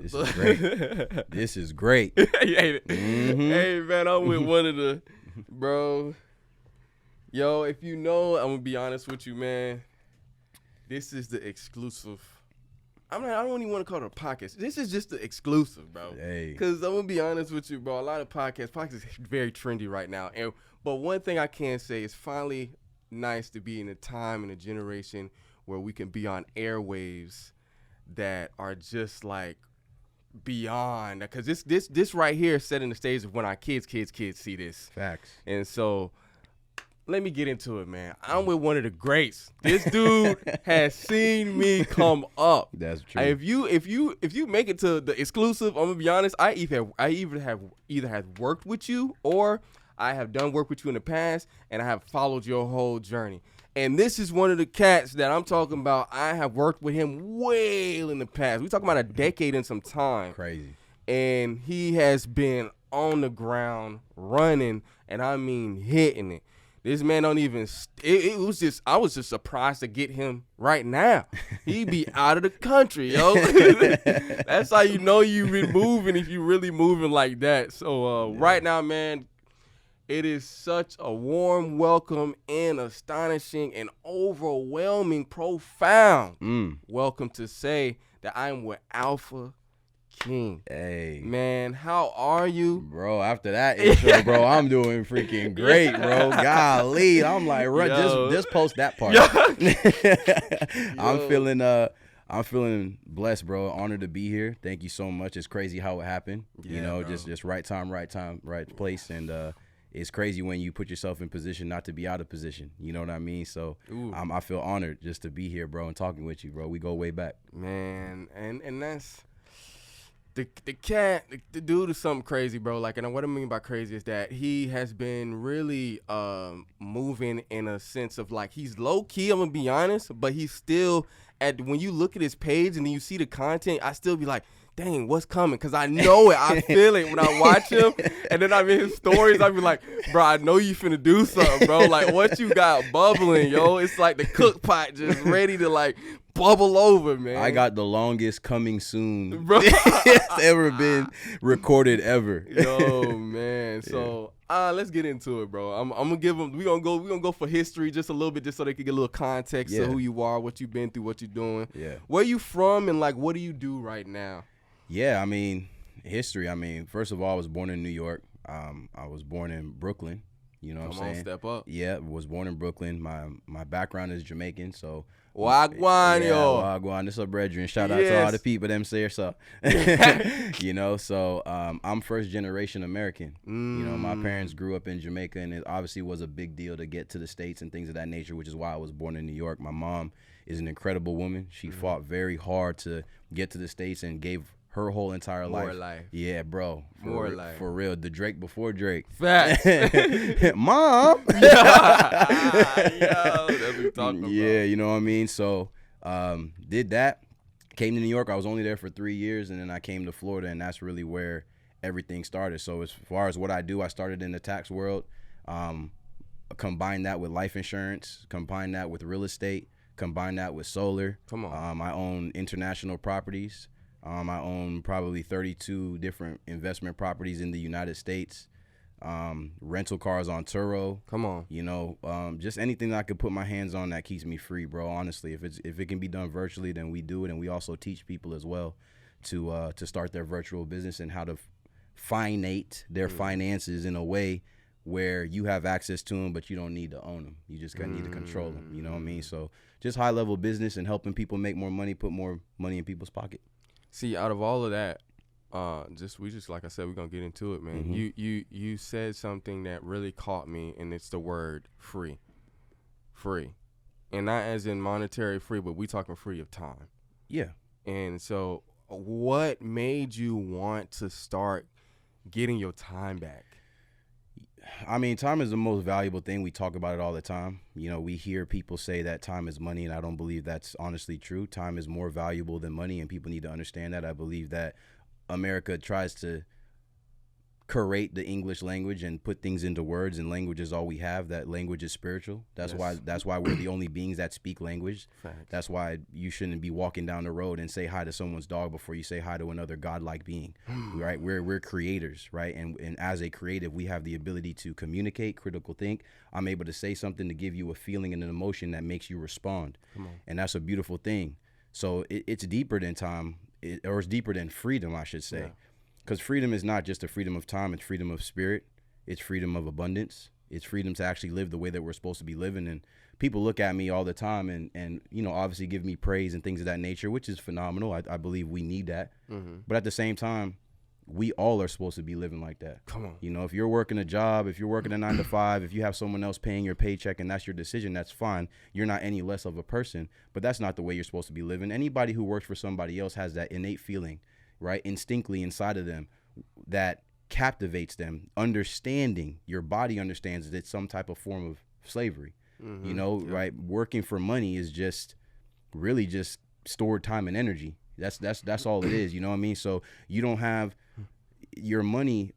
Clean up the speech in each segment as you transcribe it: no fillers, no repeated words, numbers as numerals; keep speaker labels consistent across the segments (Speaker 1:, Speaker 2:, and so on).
Speaker 1: This is great. This is great.
Speaker 2: Hey, hey, man, I'm with one of the, bro. Yo, if you know, I'm gonna be honest with you, man. This is the exclusive. I don't even want to call it a podcast. This is just the exclusive, bro.
Speaker 1: Hey.
Speaker 2: Because I'm gonna be honest with you, bro. A lot of podcasts is very trendy right now. But one thing I can say is finally nice to be in a time and a generation where we can be on airwaves that are just like beyond. Because this right here is setting the stage of when our kids see this.
Speaker 1: Facts.
Speaker 2: And so let me get into it, man. I'm with one of the greats. This dude has seen me come up.
Speaker 1: That's true.
Speaker 2: If you make it to the exclusive, I'm gonna be honest. I either have worked with you or I have done work with you in the past, and I have followed your whole journey. And this is one of the cats that I'm talking about. I have worked with him way in the past. We're talking about a decade and some time.
Speaker 1: Crazy.
Speaker 2: And he has been on the ground running, and I mean hitting it. This man don't even. It was just. I was just surprised to get him right now. He be out of the country, yo. That's how you know you been moving if you really moving like that. So right now, man, it is such a warm welcome and astonishing and overwhelming, profound welcome to say that I'm with Alpha King.
Speaker 1: Hey.
Speaker 2: Man, how are you?
Speaker 1: Bro, after that intro, bro, I'm doing freaking great, bro. Golly. I'm like, just post that part. I'm feeling blessed, bro. Honored to be here. Thank you so much. It's crazy how it happened.
Speaker 2: Yeah,
Speaker 1: just right time, right place. And it's crazy when you put yourself in position not to be out of position. You know what I mean? So I feel honored just to be here, bro, and talking with you, bro. We go way back.
Speaker 2: Man, and that's the dude is something crazy, bro. Like, and what I mean by crazy is that he has been really moving in a sense of like he's low key, I'm gonna be honest, but he's still when you look at his page and then you see the content, I still be like, dang, what's coming? Because I know it. I feel it when I watch him. And then I'm in his stories. I be like, bro, I know you finna do something, bro. Like, what you got bubbling, yo? It's like the cook pot just ready to, like, bubble over, man.
Speaker 1: I got the longest coming soon
Speaker 2: bro.
Speaker 1: it's ever been recorded ever.
Speaker 2: Yo, man. So, let's get into it, bro. I'm gonna give them. We're gonna go for history just a little bit, just so they can get a little context of who you are, what you've been through, what you're doing.
Speaker 1: Yeah.
Speaker 2: Where you from, and like, what do you do right now?
Speaker 1: Yeah, I mean, history. I mean, first of all, I was born in New York. I was born in Brooklyn. You know what I'm saying?
Speaker 2: Come on, step up.
Speaker 1: Yeah, was born in Brooklyn. My background is Jamaican, so
Speaker 2: Wagwan, yo.
Speaker 1: Wagwan. This a brethren. Shout out to all the people them say so. You know, so I'm first generation American. You know, my parents grew up in Jamaica, and it obviously was a big deal to get to the States and things of that nature, which is why I was born in New York. My mom is an incredible woman. She fought very hard to get to the States and gave her whole entire life.
Speaker 2: More life.
Speaker 1: Yeah, bro.
Speaker 2: More life.
Speaker 1: For real. The Drake before Drake.
Speaker 2: Facts.
Speaker 1: Mom.
Speaker 2: Yo, that's what we talking about.
Speaker 1: Yeah, you know what I mean? So did that. Came to New York. I was only there for 3 years, and then I came to Florida, and that's really where everything started. So as far as what I do, I started in the tax world. Combine that with life insurance. Combine that with real estate. Combine that with solar.
Speaker 2: Come on.
Speaker 1: I own international properties. I own probably 32 different investment properties in the United States. Rental cars on Turo.
Speaker 2: Come on.
Speaker 1: You know, just anything that I could put my hands on that keeps me free, bro. Honestly, if it can be done virtually, then we do it, and we also teach people as well to start their virtual business and how to finite their finances in a way where you have access to them, but you don't need to own them. You just need to control them. You know what I mean? So just high level business and helping people make more money, put more money in people's pocket.
Speaker 2: See, out of all of that, we just like I said, we're gonna get into it, man.
Speaker 1: Mm-hmm.
Speaker 2: You said something that really caught me, and it's the word free. Free. And not as in monetary free, but we talking free of time.
Speaker 1: Yeah.
Speaker 2: And so what made you want to start getting your time back?
Speaker 1: I mean, time is the most valuable thing. We talk about it all the time. You know, we hear people say that time is money, and I don't believe that's honestly true. Time is more valuable than money, and people need to understand that. I believe that America tries to curate the English language and put things into words, and language is all we have. That language is spiritual. That's why we're the only beings that speak language.
Speaker 2: Facts.
Speaker 1: That's why you shouldn't be walking down the road and say hi to someone's dog before you say hi to another godlike being. Right? We're creators, right? And as a creative, we have the ability to communicate, critical think. I'm able to say something to give you a feeling and an emotion that makes you respond. And that's a beautiful thing. So it's deeper than time, or it's deeper than freedom, I should say. Because freedom is not just a freedom of time, it's freedom of spirit. It's freedom of abundance. It's freedom to actually live the way that we're supposed to be living. And people look at me all the time and you know, obviously give me praise and things of that nature, which is phenomenal. I believe we need that. But at the same time, we all are supposed to be living like that.
Speaker 2: Come on.
Speaker 1: You know, if you're working a job, if you're working a 9 to 5, if you have someone else paying your paycheck and that's your decision, that's fine. You're not any less of a person, but that's not the way you're supposed to be living. Anybody who works for somebody else has that innate feeling, right, instinctively inside of them that captivates them. Understanding, your body understands that it's some type of form of slavery. You know, right? Working for money is just really just stored time and energy. That's all it is. You know what I mean? So you don't have, your money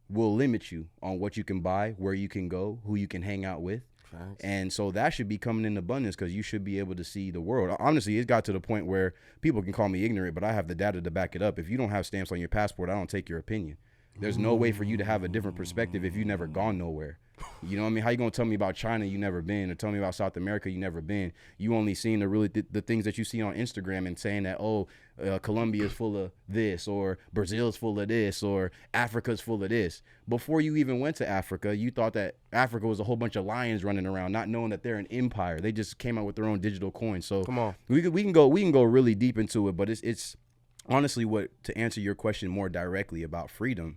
Speaker 1: will limit you on what you can buy, where you can go, who you can hang out with. Facts. And so that should be coming in abundance, because you should be able to see the world. Honestly, it got to the point where people can call me ignorant, but I have the data to back it up. If you don't have stamps on your passport, I don't take your opinion. There's no way for you to have a different perspective if you've never gone nowhere. You know what I mean? How you gonna tell me about China you never been, or tell me about South America you never been? You only seen the things that you see on Instagram and saying that, Colombia is full of this, or Brazil is full of this, or Africa's full of this. Before you even went to Africa, you thought that Africa was a whole bunch of lions running around, not knowing that they're an empire. They just came out with their own digital coin. So
Speaker 2: come on,
Speaker 1: we can go really deep into it, but it's honestly, to answer your question more directly about freedom,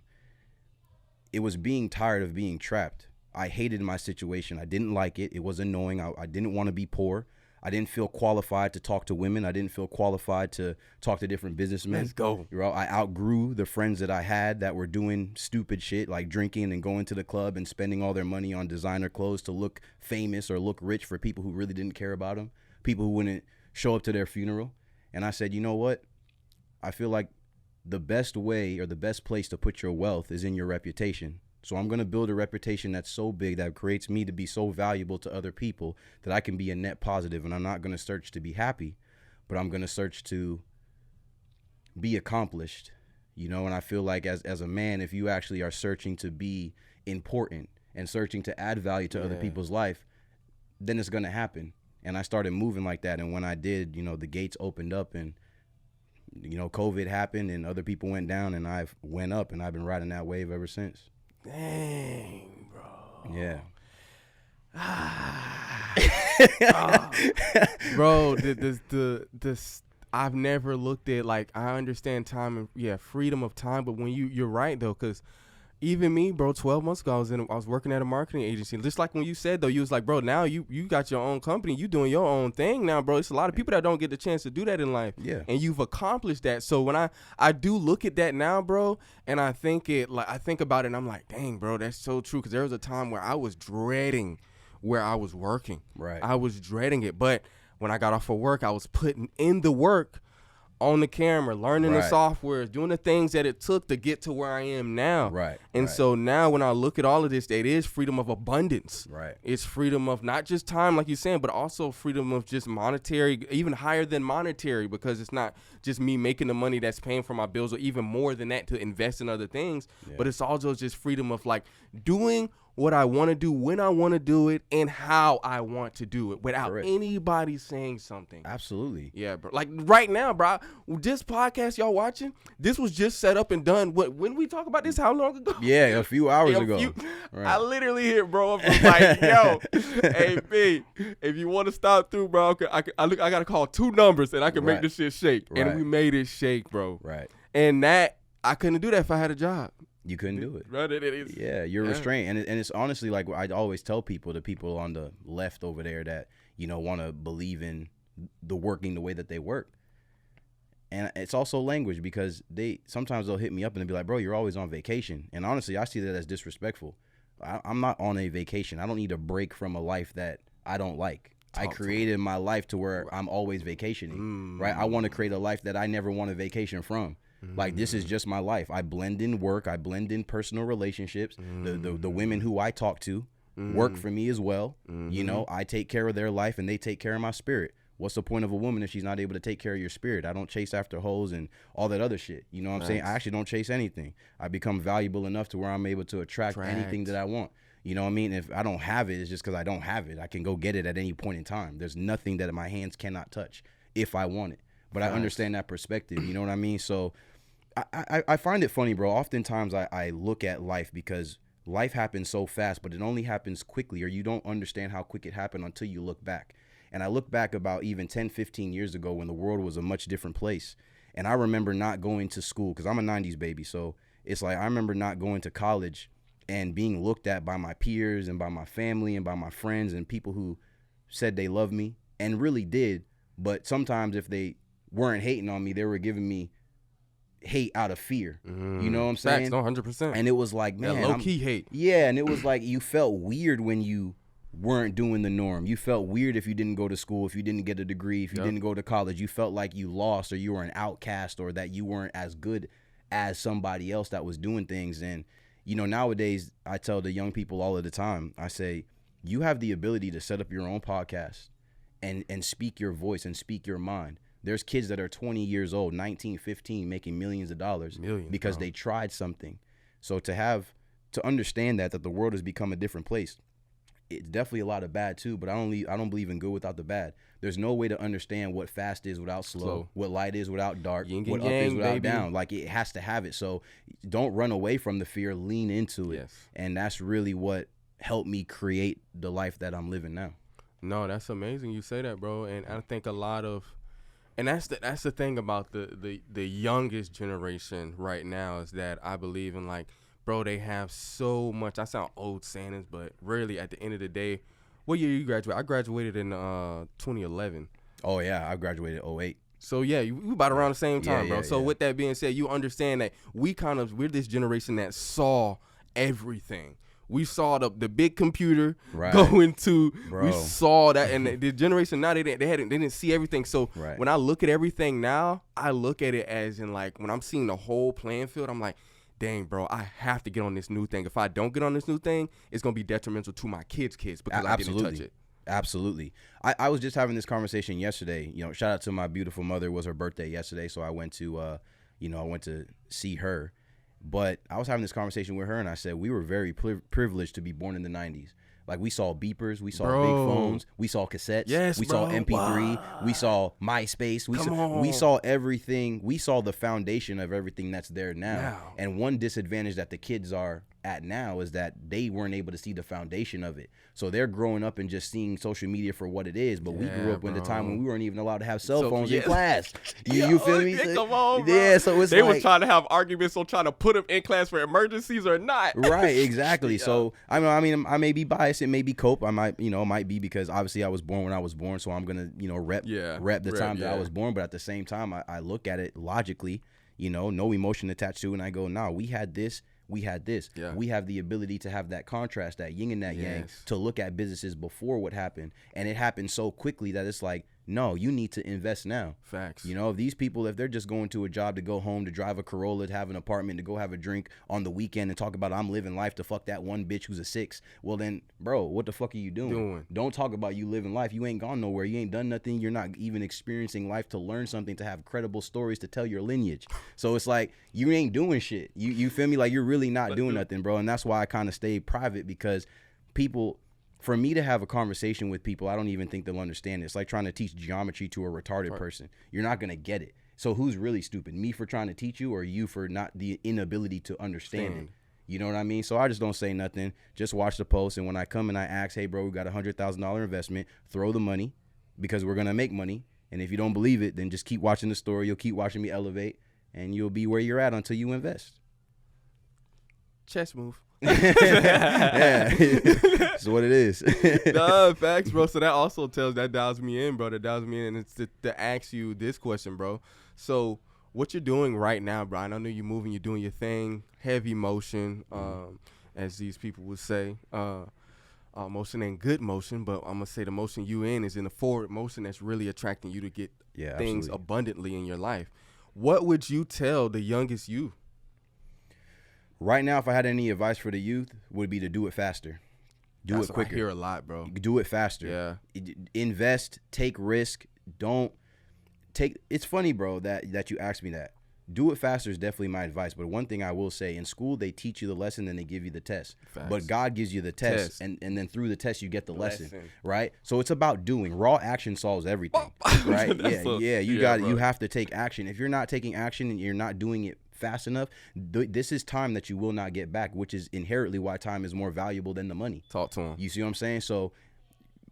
Speaker 1: it was being tired of being trapped. I hated my situation. I didn't like it. It was annoying. I didn't want to be poor. I didn't feel qualified to talk to women. I didn't feel qualified to talk to different businessmen.
Speaker 2: Let's go.
Speaker 1: You know, I outgrew the friends that I had that were doing stupid shit like drinking and going to the club and spending all their money on designer clothes to look famous or look rich for people who really didn't care about them, people who wouldn't show up to their funeral. And I said, you know what? I feel like the best way, or the best place to put your wealth, is in your reputation. So I'm going to build a reputation that's so big that creates me to be so valuable to other people that I can be a net positive. And I'm not going to search to be happy, but I'm going to search to be accomplished, you know. And I feel like as a man, if you actually are searching to be important and searching to add value to other people's life, then it's going to happen. And I started moving like that. And when I did, you know, the gates opened up, and you know, COVID happened and other people went down, and I went up, and I've been riding that wave ever since.
Speaker 2: Dang, bro.
Speaker 1: Yeah.
Speaker 2: Bro, this I've never looked at, like, I understand time and freedom of time, but when you're right though, because even me, bro, 12 months ago, I was working at a marketing agency. Just like when you said, though, you was like, bro, now you got your own company. You doing your own thing now, bro. It's a lot of people that don't get the chance to do that in life.
Speaker 1: Yeah.
Speaker 2: And you've accomplished that. So when I do look at that now, bro, and I think about it, and I'm like, dang, bro, that's so true. Because there was a time where I was dreading where I was working.
Speaker 1: Right.
Speaker 2: I was dreading it. But when I got off of work, I was putting in the work on the camera, learning the software, doing the things that it took to get to where I am now.
Speaker 1: Right.
Speaker 2: And so now when I look at all of this, it is freedom of abundance.
Speaker 1: Right.
Speaker 2: It's freedom of not just time, like you're saying, but also freedom of just monetary, even higher than monetary, because it's not just me making the money that's paying for my bills, or even more than that to invest in other things. Yeah. But it's also just freedom of like doing what I want to do, when I want to do it, and how I want to do it without anybody saying something.
Speaker 1: Absolutely.
Speaker 2: Yeah, bro. Like right now, bro, this podcast y'all watching, this was just set up and done. When we talk about this, how long ago?
Speaker 1: Yeah, a few hours ago.
Speaker 2: Right. I literally hit bro up and was like, yo, hey, B, if you want to stop through, bro, I got to call 2 numbers and I can make this shit shake. Right. And we made it shake, bro.
Speaker 1: Right.
Speaker 2: And that, I couldn't do that if I had a job.
Speaker 1: You couldn't do it.
Speaker 2: Right,
Speaker 1: you're restrained. And it's honestly like I always tell people, the people on the left over there that, you know, want to believe in the working the way that they work. And it's also language, because sometimes they'll hit me up and they'll be like, bro, you're always on vacation. And honestly, I see that as disrespectful. I'm not on a vacation. I don't need a break from a life that I don't like. I created my life to where I'm always vacationing, right? I want to create a life that I never want a vacation from. Like, this is just my life. I blend in work. I blend in personal relationships. The women who I talk to work for me as well. You know, I take care of their life and they take care of my spirit. What's the point of a woman if she's not able to take care of your spirit? I don't chase after hoes and all that other shit. You know what I'm saying? I actually don't chase anything. I become valuable enough to where I'm able to attract anything that I want. You know what I mean? If I don't have it, it's just because I don't have it. I can go get it at any point in time. There's nothing that my hands cannot touch if I want it. But I understand that perspective. You know what I mean? So I find it funny, bro. Oftentimes I look at life because life happens so fast, but it only happens quickly, or you don't understand how quick it happened until you look back. And I look back about even 10, 15 years ago when the world was a much different place. And I remember not going to school because I'm a 90s baby. So it's like I remember not going to college and being looked at by my peers and by my family and by my friends and people who said they loved me and really did. But sometimes if they weren't hating on me, they were giving me hate out of fear. You know what I'm saying?
Speaker 2: Facts, 100%.
Speaker 1: And it was like, man,
Speaker 2: low-key hate.
Speaker 1: Yeah, and it was like you felt weird when you weren't doing the norm. You felt weird if you didn't go to school, if you didn't get a degree, if you didn't go to college. You felt like you lost or you were an outcast or that you weren't as good as somebody else that was doing things. And, you know, nowadays I tell the young people all of the time, I say, you have the ability to set up your own podcast and speak your voice and speak your mind. There's kids that are 20 years old, 19, 15, making millions of dollars because they tried something. So to understand that the world has become a different place, it's definitely a lot of bad too, but I don't believe in good without the bad. There's no way to understand what fast is without slow, what light is without dark, what up is without down. Like, it has to have it. So don't run away from the fear, lean into it. And that's really what helped me create the life that I'm living now.
Speaker 2: No, that's amazing you say that, bro. And I think a lot of, and that's the thing about the youngest generation right now is that I believe in, like, bro, they have so much. I sound old saying this, but really at the end of the day, what year you graduated? I graduated in 2011.
Speaker 1: Oh, yeah. I graduated 08.
Speaker 2: So, yeah, we about around the same time, bro. So, with that being said, you understand that we're this generation that saw everything. We saw the big computer go into. We saw that, and the generation now they didn't see everything. So when I look at everything now, I look at it as in, like, when I'm seeing the whole playing field, I'm like, dang, bro, I have to get on this new thing. If I don't get on this new thing, it's gonna be detrimental to my kids' because I didn't touch it.
Speaker 1: Absolutely. I was just having this conversation yesterday. You know, shout out to my beautiful mother. It was her birthday yesterday, so I went to see her. But I was having this conversation with her, and I said we were very privileged to be born in the 90s. Like, we saw beepers, we saw big phones, we saw cassettes, we saw MP3, we saw MySpace, we saw everything. We saw the foundation of everything that's there now. And one disadvantage that the kids are at now is that they weren't able to see the foundation of it. So they're growing up and just seeing social media for what it is. But we grew up in the time when we weren't even allowed to have cell phones in class. You feel me?
Speaker 2: Come on, bro.
Speaker 1: Yeah, so it's
Speaker 2: they was trying to have arguments on trying to put them in class for emergencies or not.
Speaker 1: Right, exactly. So I mean, I may be biased. It may be cope. I might, might be because obviously I was born when I was born. So I'm gonna, rep the time that I was born. But at the same time, I look at it logically. No emotion attached to it, and I go, nah, we had this. We had this. We have the ability to have that contrast, that yin and that yang, to look at businesses before what happened. And it happened so quickly that it's like, no, you need to invest now.
Speaker 2: Facts.
Speaker 1: If these people, if they're just going to a job to go home, to drive a Corolla, to have an apartment, to go have a drink on the weekend and talk about I'm living life to fuck that one bitch who's a 6. Well then, bro, what the fuck are you doing? Don't talk about you living life. You ain't gone nowhere. You ain't done nothing. You're not even experiencing life to learn something, to have credible stories to tell your lineage. So it's like, you ain't doing shit. You feel me? Like, you're really not doing nothing, bro. And that's why I kind of stayed private, because people, for me to have a conversation with people, I don't even think they'll understand it. It's like trying to teach geometry to a retarded person. You're not going to get it. So who's really stupid? Me for trying to teach you, or you for not the inability to understand it? You know what I mean? So I just don't say nothing. Just watch the post. And when I come and I ask, hey, bro, we got $100,000 investment, throw the money, because we're going to make money. And if you don't believe it, then just keep watching the story. You'll keep watching me elevate, and you'll be where you're at until you invest.
Speaker 2: Chess move.
Speaker 1: Yeah, that's what it is.
Speaker 2: Nah, facts, bro. So that dials me in, bro. And it's to ask you this question, bro. So what you're doing right now, bro, I know you're moving, you're doing your thing, heavy motion, as these people would say. Motion ain't good motion, but I'm gonna say the motion you in is in the forward motion that's really attracting you to get things abundantly in your life. What would you tell the youngest you?
Speaker 1: Right now, if I had any advice for the youth, would be to do it faster.
Speaker 2: That's
Speaker 1: It quicker.
Speaker 2: What I hear a lot, bro.
Speaker 1: Do it faster.
Speaker 2: Yeah.
Speaker 1: Invest, take risk. Don't take. It's funny, bro, that you asked me that. Do it faster is definitely my advice. But one thing I will say, in school, they teach you the lesson, then they give you the test.
Speaker 2: Facts.
Speaker 1: But God gives you the test. And then through the test, you get the lesson, right? So it's about doing. Raw action solves everything, right? You have to take action. If you're not taking action and you're not doing it fast enough, this is time that you will not get back, which is inherently why time is more valuable than the money.
Speaker 2: Talk to them.
Speaker 1: You see what I'm saying? So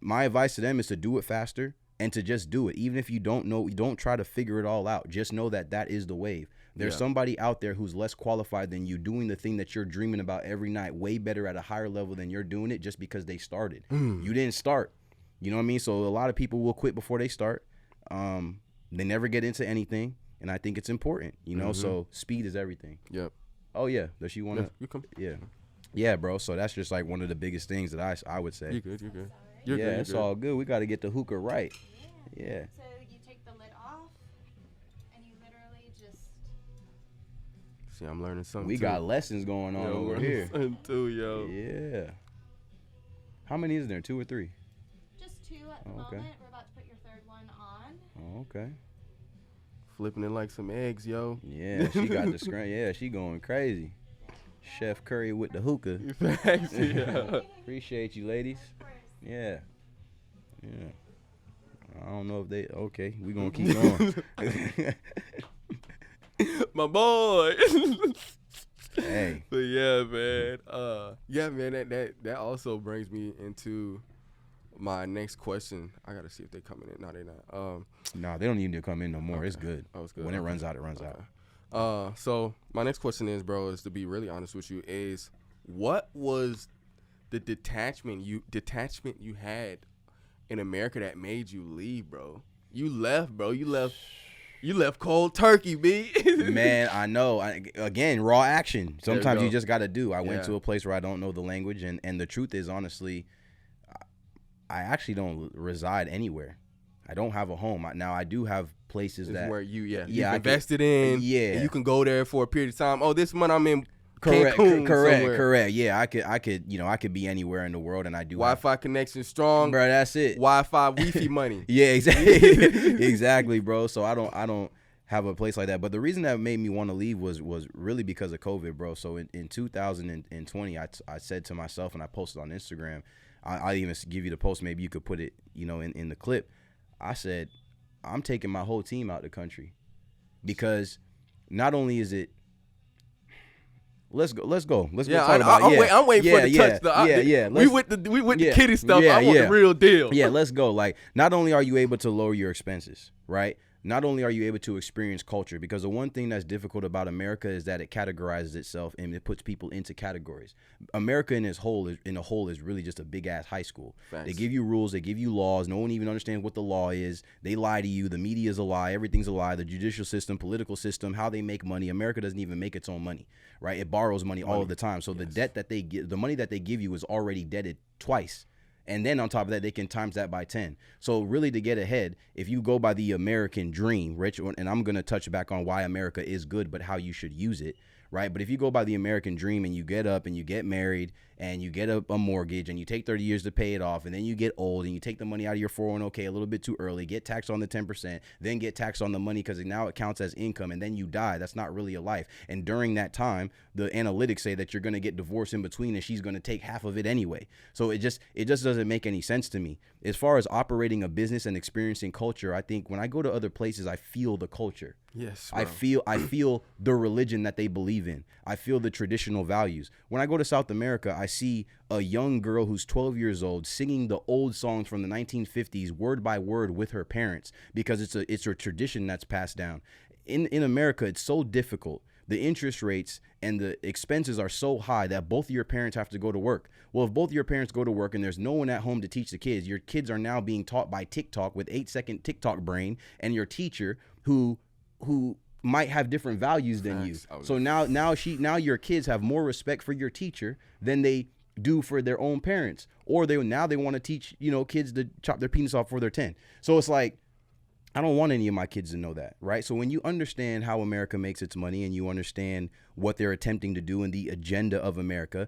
Speaker 1: my advice to them is to do it faster and to just do it. Even if you don't know, don't try to figure it all out. Just know that is the wave. There's somebody out there who's less qualified than you, doing the thing that you're dreaming about every night, way better at a higher level than you're doing it, just because they started. You didn't start. You know what I mean? So a lot of people will quit before they start. They never get into anything. And I think it's important, you know. So speed is everything.
Speaker 2: Yep.
Speaker 1: Oh yeah, does she want to?
Speaker 2: You come.
Speaker 1: Yeah, bro. So that's just like one of the biggest things that I would say.
Speaker 2: You're good.
Speaker 1: It's all good. We got to get the hookah right. Yeah.
Speaker 3: So you take the lid off, and you literally just.
Speaker 2: See, I'm learning something.
Speaker 1: We got lessons going on over here.
Speaker 2: Too, yo.
Speaker 1: Yeah. How many is there? 2 or 3?
Speaker 3: Just 2 at the moment. We're about to put your 3rd one on.
Speaker 1: Oh, okay.
Speaker 2: Flipping it like some eggs, yo.
Speaker 1: Yeah, she got the screen. Yeah, she going crazy. Chef Curry with the hookah.
Speaker 2: Thanks, yeah.
Speaker 1: Appreciate you, ladies. Yeah. I don't know if they. Okay, we gonna keep going.
Speaker 2: My boy.
Speaker 1: Hey.
Speaker 2: But yeah, man. That also brings me into my next question. I gotta see if they coming in. No, they not.
Speaker 1: No, they don't need to come in no more.
Speaker 2: Okay.
Speaker 1: It's good.
Speaker 2: Oh, it's good.
Speaker 1: When it runs out, it runs out.
Speaker 2: So my next question is, bro, is to be really honest with you, is what was the detachment you had in America that made you leave, bro? You left, bro. You left cold turkey, B.
Speaker 1: Man, I know. Again, raw action. Sometimes you just got to do. I went to a place where I don't know the language, and the truth is, honestly, I actually don't reside anywhere. I don't have a home. Now, I do have places that
Speaker 2: where you
Speaker 1: invested
Speaker 2: in.
Speaker 1: Yeah.
Speaker 2: And you can go there for a period of time. Oh, this month I'm in
Speaker 1: Correct.
Speaker 2: Cancun
Speaker 1: Yeah, I could be anywhere in the world, and I do.
Speaker 2: Wi-Fi connection strong,
Speaker 1: bro. That's it.
Speaker 2: Wi-Fi, Wi-Fi money.
Speaker 1: Yeah, exactly, exactly, bro. So I don't have a place like that. But the reason that made me want to leave was really because of COVID, bro. So in 2020, I said to myself, and I posted on Instagram. I even give you the post. Maybe you could put it, in the clip. I said, I'm taking my whole team out the country, because not only is it. Let's go.
Speaker 2: Yeah,
Speaker 1: talk about it.
Speaker 2: I'm waiting for the touch. We with the kitty stuff. I want the real deal.
Speaker 1: Yeah, let's go. Like, not only are you able to lower your expenses, right? Not only are you able to experience culture, because the one thing that's difficult about America is that it categorizes itself and it puts people into categories. America in a whole is really just a big ass high school.
Speaker 2: Facts.
Speaker 1: They give you rules, they give you laws. No one even understands what the law is. They lie to you. The media is a lie. Everything's a lie. The judicial system, political system, how they make money. America doesn't even make its own money, right? It borrows money all of the time. So the debt that they give, the money that they give you is already debted twice. And then on top of that, they can times that by 10. So really, to get ahead, if you go by the American dream, Rich, and I'm going to touch back on why America is good, but how you should use it, right? But if you go by the American dream and you get up and you get married and you get a mortgage and you take 30 years to pay it off, and then you get old and you take the money out of your 401k a little bit too early, get taxed on the 10%, then get taxed on the money because now it counts as income, and then you die. That's not really a life. And during that time, the analytics say that you're going to get divorced in between, and she's going to take half of it anyway. So it just doesn't make any sense to me. As far as operating a business and experiencing culture, I think when I go to other places, I feel the culture.
Speaker 2: Yes, bro.
Speaker 1: I feel the religion that they believe in. I feel the traditional values. When I go to South America, I see a young girl who's 12 years old singing the old songs from the 1950s word by word with her parents, because it's a tradition that's passed down. In America, it's so difficult. The interest rates and the expenses are so high that both of your parents have to go to work. Well, if both of your parents go to work and there's no one at home to teach the kids, your kids are now being taught by TikTok with 8-second TikTok brain, and your teacher who might have different values than you. So now your kids have more respect for your teacher than they do for their own parents, or they want to teach kids to chop their penis off before they're 10. So it's like, I don't want any of my kids to know that, right? So when you understand how America makes its money and you understand what they're attempting to do and the agenda of America,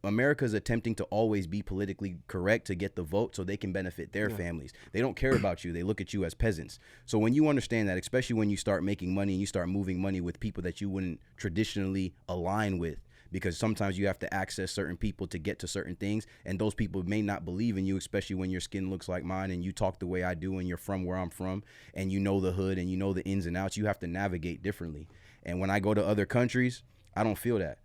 Speaker 1: America is attempting to always be politically correct to get the vote so they can benefit their families. They don't care about you. They look at you as peasants. So when you understand that, especially when you start making money and you start moving money with people that you wouldn't traditionally align with, because sometimes you have to access certain people to get to certain things, and those people may not believe in you, especially when your skin looks like mine and you talk the way I do and you're from where I'm from and you know the hood and you know the ins and outs. You have to navigate differently. And when I go to other countries, I don't feel that.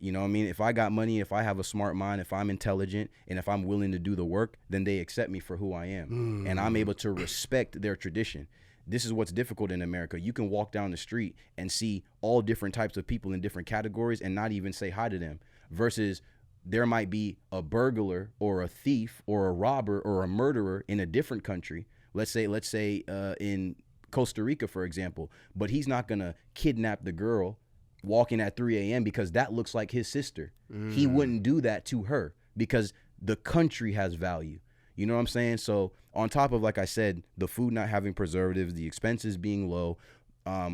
Speaker 1: You know what I mean? If I got money, if I have a smart mind, if I'm intelligent, and if I'm willing to do the work, then they accept me for who I am. And I'm able to respect their tradition. This is what's difficult in America. You can walk down the street and see all different types of people in different categories and not even say hi to them, versus there might be a burglar or a thief or a robber or a murderer in a different country. Let's say in Costa Rica, for example, but he's not going to kidnap the girl walking at 3 a.m. because that looks like his sister. He wouldn't do that to her because the country has value. You know what I'm saying? So on top of, like I said, the food not having preservatives, the expenses being low,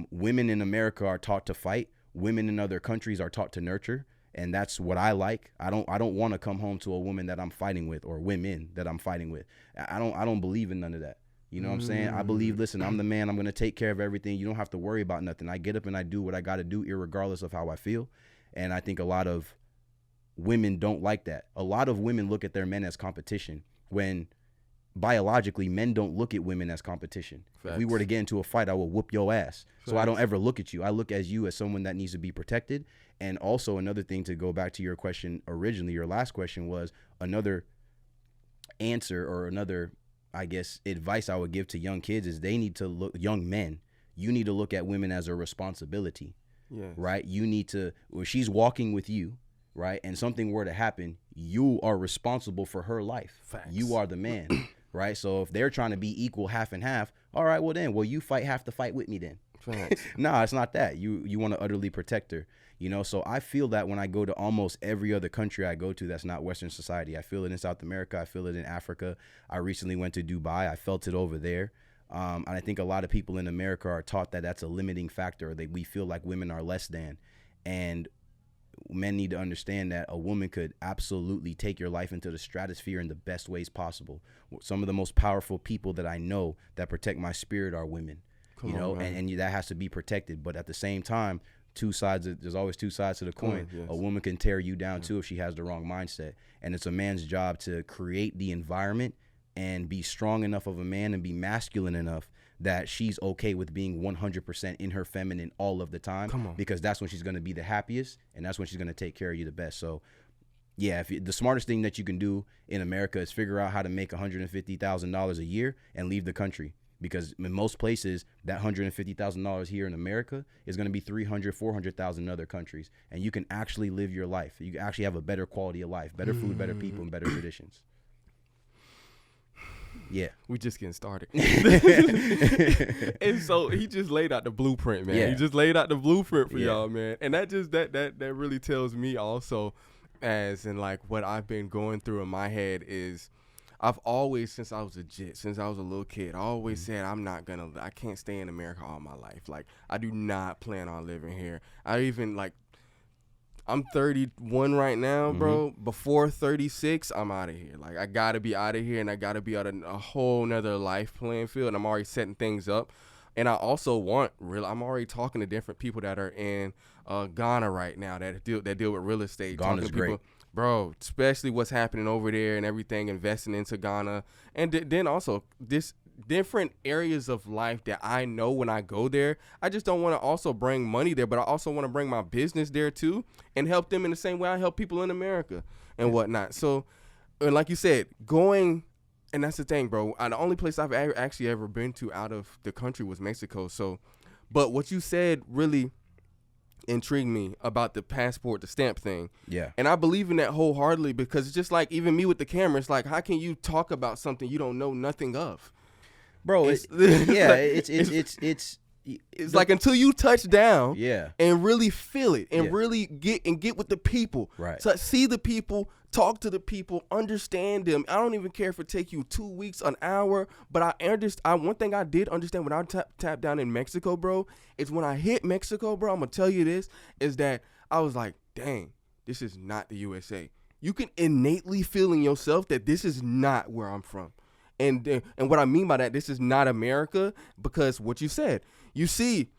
Speaker 1: women in America are taught to fight. Women in other countries are taught to nurture. And that's what I like. I don't want to come home to a woman that I'm fighting with, or women that I'm fighting with. I don't believe in none of that. You know what I'm saying? I believe, listen, I'm the man. I'm going to take care of everything. You don't have to worry about nothing. I get up and I do what I got to do, irregardless of how I feel. And I think a lot of women don't like that. A lot of women look at their men as competition, when biologically men don't look at women as competition. Facts. If we were to get into a fight, I will whoop your ass. Facts. So I don't ever look at you. I look at you as someone that needs to be protected. And also another thing, to go back to your question originally, your last question was another answer, or another, I guess, advice I would give to young kids is they need to look, young men, you need to look at women as a responsibility. Yes. Right? You need to, when she's walking with you, right, and something were to happen, you are responsible for her life. Facts. You are the man, right? So if they're trying to be equal, half and half, all right, well then, you fight half the fight with me then. Nah, it's not that. You want to utterly protect her, you know? So I feel that when I go to almost every other country I go to that's not Western society. I feel it in South America. I feel it in Africa. I recently went to Dubai. I felt it over there. And I think a lot of people in America are taught that that's a limiting factor, or that we feel like women are less than. And men need to understand that a woman could absolutely take your life into the stratosphere in the best ways possible. Some of the most powerful people that I know that protect my spirit are women, and that has to be protected. But at the same time, there's always two sides to the coin. Yes. A woman can tear you down too if she has the wrong mindset. And it's a man's job to create the environment and be strong enough of a man and be masculine enough that she's okay with being 100% in her feminine all of the time, because that's when she's going to be the happiest, and that's when she's going to take care of you the best. So yeah, the smartest thing that you can do in America is figure out how to make $150,000 a year and leave the country, because in most places that $150,000 here in America is going to be $300,000, $400,000 in other countries, and you can actually live your life. You can actually have a better quality of life, better food, better people, and better traditions. Yeah,
Speaker 2: we just getting started. And so he just laid out the blueprint, man. He just laid out the blueprint for y'all, man. And that just that really tells me also, as in like what I've been going through in my head is, I've always, since I was a little kid, I always said I can't stay in America all my life. Like, I do not plan on living here. I'm 31 right now, bro. Before 36, I'm out of here. Like, I got to be out of here, and I got to be out of a whole nother life playing field, and I'm already setting things up. And I also I'm already talking to different people that are in Ghana right now that deal with real estate.
Speaker 1: Ghana's great.
Speaker 2: Bro, especially what's happening over there and everything, investing into Ghana. And then also this different areas of life that I know when I go there. I just don't want to also bring money there, but I also want to bring my business there too and help them in the same way I help people in America and whatnot. So, and like you said, and that's the thing, bro. The only place I've actually ever been to out of the country was Mexico. So, but what you said really intrigued me about the passport, the stamp thing.
Speaker 1: Yeah.
Speaker 2: And I believe in that wholeheartedly, because it's just like, even me with the camera, it's like, how can you talk about something you don't know nothing of?
Speaker 1: Bro, it's
Speaker 2: It's like until you touch down
Speaker 1: Yeah.
Speaker 2: and really feel it and
Speaker 1: Yeah.
Speaker 2: really get with the people.
Speaker 1: Right.
Speaker 2: So see the people, talk to the people, understand them. I don't even care if it take you 2 weeks, an hour, but I understand. One thing I did understand when I tapped down in Mexico, bro, is when I hit Mexico, bro, I'm going to tell you this, is that I was like, dang, this is not the USA. You can innately feel in yourself that this is not where I'm from. And what I mean by that, this is not America, because what you said, you see,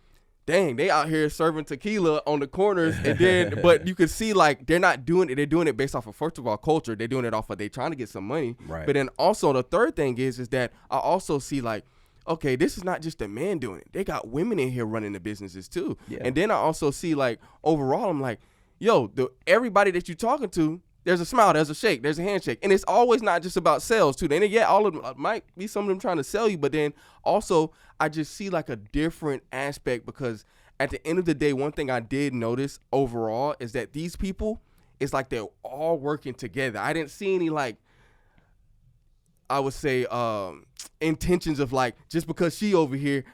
Speaker 2: dang, they out here serving tequila on the corners, and then, but you can see like they're not doing it. They're doing it based off of, first of all, culture. They're doing it off of they trying to get some money.
Speaker 1: Right.
Speaker 2: But then also the third thing is that I also see like, okay, this is not just a man doing it. They got women in here running the businesses too.
Speaker 1: Yeah.
Speaker 2: And then I also see like overall, I'm like, yo, everybody that you're talking to, there's a smile, there's a shake, there's a handshake. And it's always not just about sales, too. Then, yeah, all of them might be some of them trying to sell you, but then also I just see like a different aspect, because at the end of the day, one thing I did notice overall is that these people, it's like they're all working together. I didn't see any like, I would say, intentions of like, just because she over here,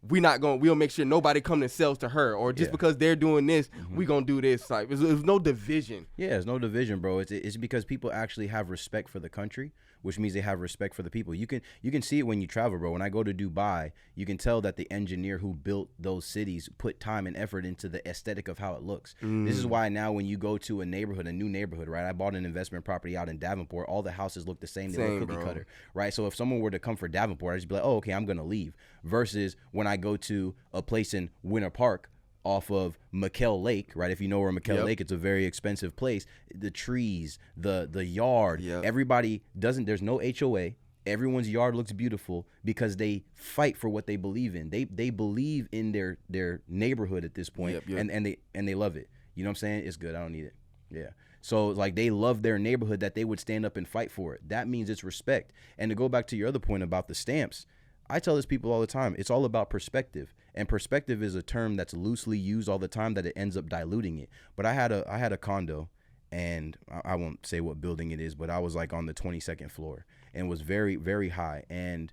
Speaker 2: we'll make sure nobody comes and sells to her, or just because they're doing this, we gonna do this. Like, there's no division.
Speaker 1: Yeah, there's no division, bro. It's because people actually have respect for the country, which means they have respect for the people. You can see it when you travel, bro. When I go to Dubai, you can tell that the engineer who built those cities put time and effort into the aesthetic of how it looks. This is why now when you go to a new neighborhood, right? I bought an investment property out in Davenport. All the houses look the same. They look cookie cutter, right? So if someone were to come for Davenport, I'd just be like, oh, okay, I'm gonna leave. Versus when I go to a place in Winter Park off of McKell Lake, right? If you know where McKell Lake, it's a very expensive place. The trees, the yard, everybody there's no HOA. Everyone's yard looks beautiful because they fight for what they believe in. They believe in their neighborhood at this point, and they love it. You know what I'm saying? It's good. I don't need it. Yeah. So like they love their neighborhood that they would stand up and fight for it. That means it's respect. And to go back to your other point about the stamps, I tell this people all the time, it's all about perspective. And perspective is a term that's loosely used all the time that it ends up diluting it. But I had a condo, and I won't say what building it is, but I was like on the 22nd floor, and it was very, very high. And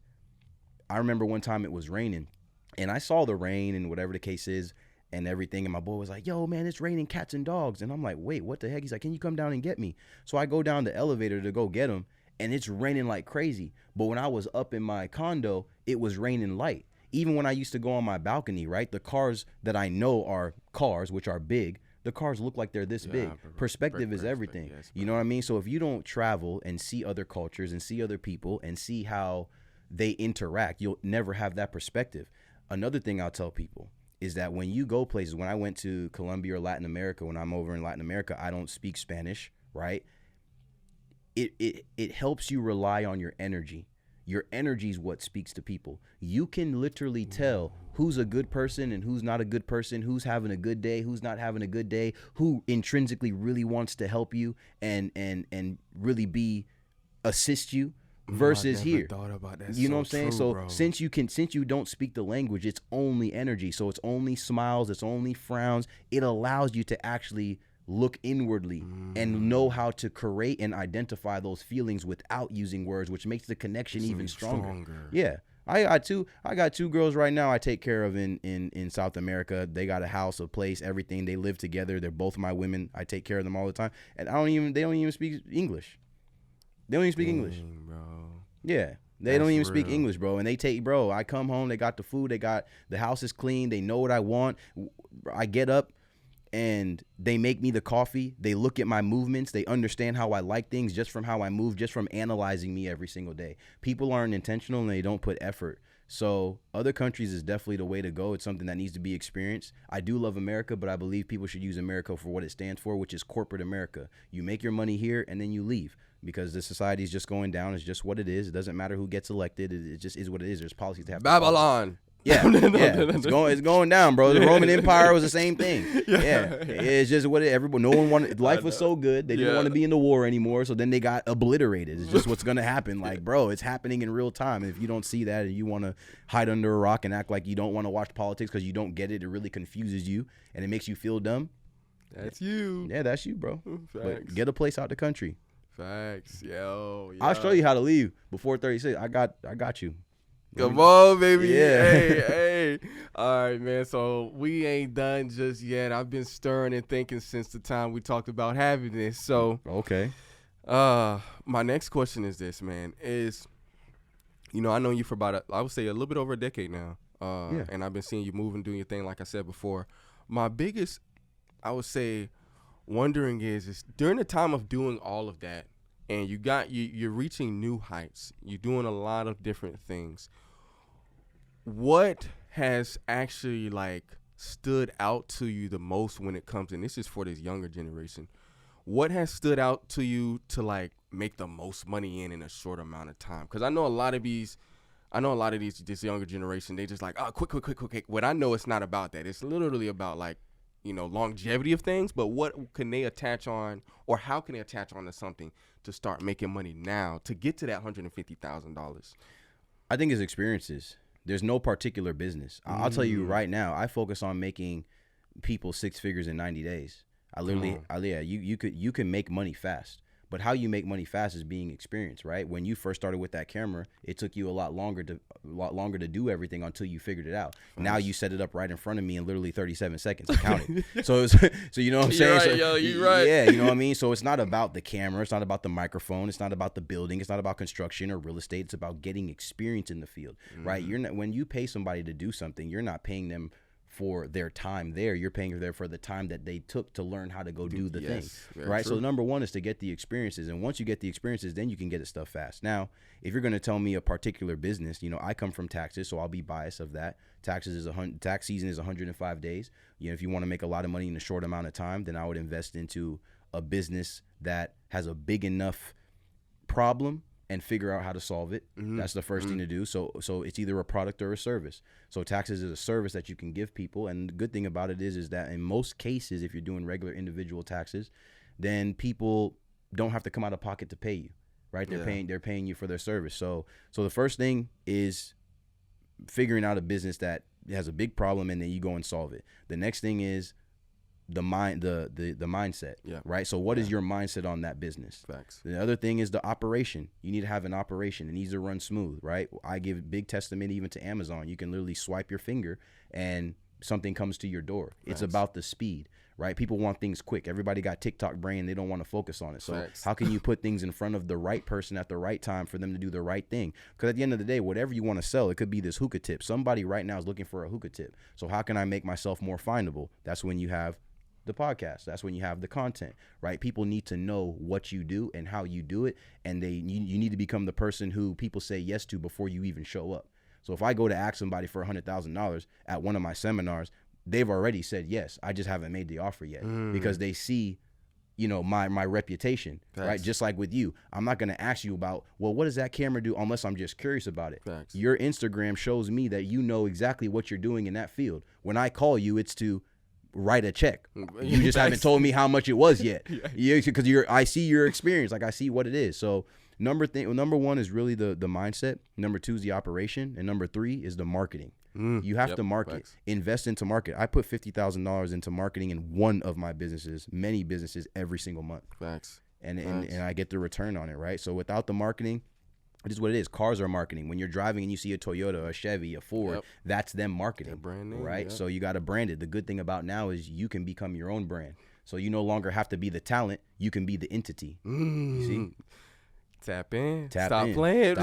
Speaker 1: I remember one time it was raining, and I saw the rain and whatever the case is and everything. And my boy was like, yo, man, it's raining cats and dogs. And I'm like, wait, what the heck? He's like, can you come down and get me? So I go down the elevator to go get him, and it's raining like crazy. But when I was up in my condo, it was raining light. Even when I used to go on my balcony, right, the cars that I know are cars, which are big, the cars look like they're this big. Perspective is everything. Yes, you know what I mean? So if you don't travel and see other cultures and see other people and see how they interact, you'll never have that perspective. Another thing I'll tell people is that when you go places, when I went to Colombia or Latin America, when I'm over in Latin America, I don't speak Spanish, right? It helps you rely on your energy. Your energy is what speaks to people. You can literally tell who's a good person and who's not a good person, who's having a good day, who's not having a good day, who intrinsically really wants to help you and really assist you versus here. You know what I'm saying? So bro, since you don't speak the language, it's only energy. So it's only smiles, it's only frowns. It allows you to actually look inwardly and know how to create and identify those feelings without using words, which makes the connection even stronger. Yeah. I got two girls right now I take care of in South America. They got a house, a place, everything. They live together. They're both my women. I take care of them all the time. And they don't even speak English. They don't even speak English. Bro. Yeah. They don't even speak English, bro. And I come home, they got the food, the house is clean, they know what I want. I get up and they make me the coffee. They look at my movements. They understand how I like things just from how I move, just from analyzing me every single day. People aren't intentional and they don't put effort. So other countries is definitely the way to go. It's something that needs to be experienced. I do love America, but I believe people should use America for what it stands for, which is corporate America. You make your money here and then you leave because the society is just going down. It's just what it is. It doesn't matter who gets elected. It just is what it is. There's policies to have.
Speaker 2: Babylon.
Speaker 1: Yeah, it's going down, bro. The Roman Empire was the same thing. Yeah. It's just what no one wanted. Life was so good, they didn't want to be in the war anymore. So then they got obliterated. It's just what's gonna happen. Like, bro, it's happening in real time. And if you don't see that, and you want to hide under a rock and act like you don't want to watch politics because you don't get it, it really confuses you and it makes you feel dumb.
Speaker 2: That's you.
Speaker 1: Yeah, that's you, bro. But get a place out the country.
Speaker 2: Facts, yo.
Speaker 1: I'll show you how to leave before 36. I got you.
Speaker 2: Come on, baby.
Speaker 1: Yeah.
Speaker 2: Hey. All right, man. So we ain't done just yet. I've been stirring and thinking since the time we talked about having this. So,
Speaker 1: Okay.
Speaker 2: my next question is this, man. I know you for about, I would say, a little bit over a decade now.
Speaker 1: Yeah.
Speaker 2: And I've been seeing you move and doing your thing, like I said before. My biggest, I would say, wondering is during the time of doing all of that, and you're reaching new heights. You're doing a lot of different things. What has actually stood out to you the most when it comes, and this is for this younger generation, what has stood out to you to make the most money in a short amount of time? Because I know a lot of these this younger generation, they just quick. What I know, it's not about that. It's literally about longevity of things. But what can they attach on, or how can they attach on to something to start making money now to get to that $150,000?
Speaker 1: I think it's experiences. There's no particular business. I'll tell you right now, I focus on making people 6 figures in 90 days. You can make money fast. But how you make money fast is being experienced, right? When you first started with that camera, it took you a lot longer to do everything until you figured it out. Nice. Now you set it up right in front of me in literally 37 seconds and counted. So you know what I'm saying?
Speaker 2: You're right.
Speaker 1: Yeah, you know what I mean? So it's not about the camera, it's not about the microphone, it's not about the building, it's not about construction or real estate. It's about getting experience in the field, right? When you pay somebody to do something, you're not paying them for their time there. You're paying there for the time that they took to learn how to go do the thing, right? True. So number one is to get the experiences, and once you get the experiences, then you can get it stuff fast. Now, if you're going to tell me a particular business, I come from taxes, so I'll be biased of that. Tax season is 105 days. If you want to make a lot of money in a short amount of time, then I would invest into a business that has a big enough problem and figure out how to solve it. That's the first thing to do. So it's either a product or a service. So taxes is a service that you can give people. And the good thing about it is that in most cases, if you're doing regular individual taxes, then people don't have to come out of pocket to pay you, right? They're paying you for their service. So the first thing is figuring out a business that has a big problem, and then you go and solve it. The next thing is the mindset, right? So what is your mindset on that business?
Speaker 2: Facts.
Speaker 1: The other thing is the operation. You need to have an operation. It needs to run smooth, right? I give big testament even to Amazon. You can literally swipe your finger and something comes to your door. Facts. It's about the speed, right? People want things quick. Everybody got TikTok brain. They don't want to focus on it. So Facts. How can you put things in front of the right person at the right time for them to do the right thing? Because at the end of the day, whatever you want to sell, it could be this hookah tip. Somebody right now is looking for a hookah tip. So how can I make myself more findable? That's when you have the podcast. That's when you have the content, right? People need to know what you do and how you do it, and you need to become the person who people say yes to before you even show up. So if I go to ask somebody for $100,000 at one of my seminars, they've already said yes. I just haven't made the offer yet because they see, my reputation, Facts. Right? Just like with you, I'm not going to ask you about, well, what does that camera do unless I'm just curious about it.
Speaker 2: Facts. Your
Speaker 1: Your Instagram shows me that you know exactly what you're doing in that field. When I call you, it's to write a check. You just haven't told me how much it was yet. Because I see your experience. I see what it is. So number one is really the mindset. Number 2 is the operation, and number 3 is the marketing. You have to market.
Speaker 2: Facts.
Speaker 1: Invest into market. I put $50,000 into marketing in one of my businesses, many businesses, every single month.
Speaker 2: Facts.
Speaker 1: And I get the return on it, right? So without the marketing, it is what it is. Cars are marketing. When you're driving and you see a Toyota, a Chevy, a Ford, that's them marketing,
Speaker 2: brand name,
Speaker 1: right? So you got to brand it. The good thing about now is you can become your own brand. So you no longer have to be the talent. You can be the entity. You see?
Speaker 2: Tap in.
Speaker 1: Stop
Speaker 2: playing.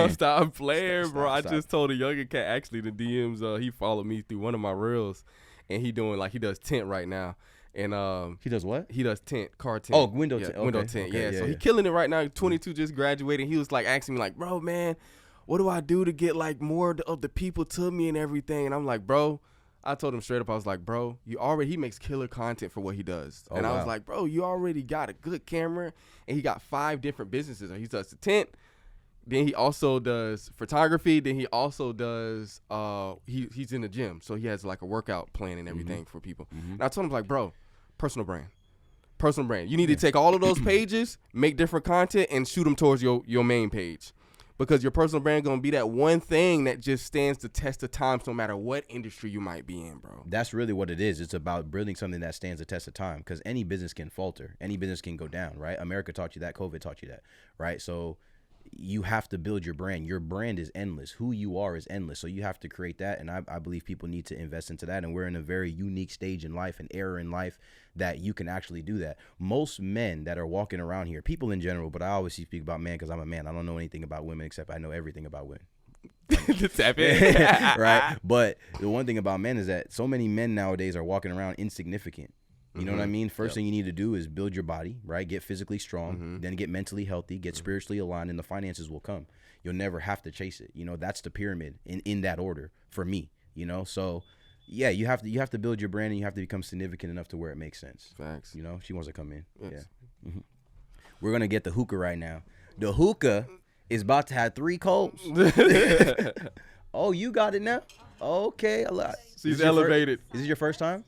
Speaker 2: Stop playing, bro. I just told a younger cat, actually, the DMs, he followed me through one of my reels, and he does tint right now. And
Speaker 1: he does what?
Speaker 2: He does car tint.
Speaker 1: Oh, window tint. Okay.
Speaker 2: Window tint.
Speaker 1: Okay,
Speaker 2: So he killing it right now. 22, just graduated. He was asking me bro, man, what do I do to get more of the people to me and everything? And I'm like, bro, I told him straight up, I was like, bro, he makes killer content for what he does. I was like, bro, you already got a good camera, and he got 5 different businesses. He does the tent. Then he also does photography. Then he also does he's in the gym, so he has a workout plan and everything for people. And I told him bro, personal brand. You need to take all of those pages, make different content, and shoot them towards your main page, because your personal brand gonna be that one thing that just stands the test of time, no matter what industry you might be in, bro.
Speaker 1: That's really what it is. It's about building something that stands the test of time, because any business can falter, any business can go down, right? America taught you that, COVID taught you that, right? So you have to build your brand. Your brand is endless. Who you are is endless. So you have to create that. And I believe people need to invest into that. And we're in a very unique stage in life, an era in life that you can actually do that. Most men that are walking around here, people in general, but I always speak about men because I'm a man. I don't know anything about women except I know everything about women.
Speaker 2: Tap in.
Speaker 1: Right? But the one thing about men is that so many men nowadays are walking around insignificant. You know what I mean? First thing you need to do is build your body, right? Get physically strong, then get mentally healthy, get spiritually aligned, and the finances will come. You'll never have to chase it. You know, that's the pyramid in that order for me, you know? So, yeah, you have to build your brand, and you have to become significant enough to where it makes sense.
Speaker 2: Facts.
Speaker 1: You know, she wants to come in.
Speaker 2: Yes.
Speaker 1: Yeah. We're going to get the hookah right now. The hookah is about to have 3 coals. Oh, you got it now? Okay.
Speaker 2: She's elevated.
Speaker 1: Is this your first time?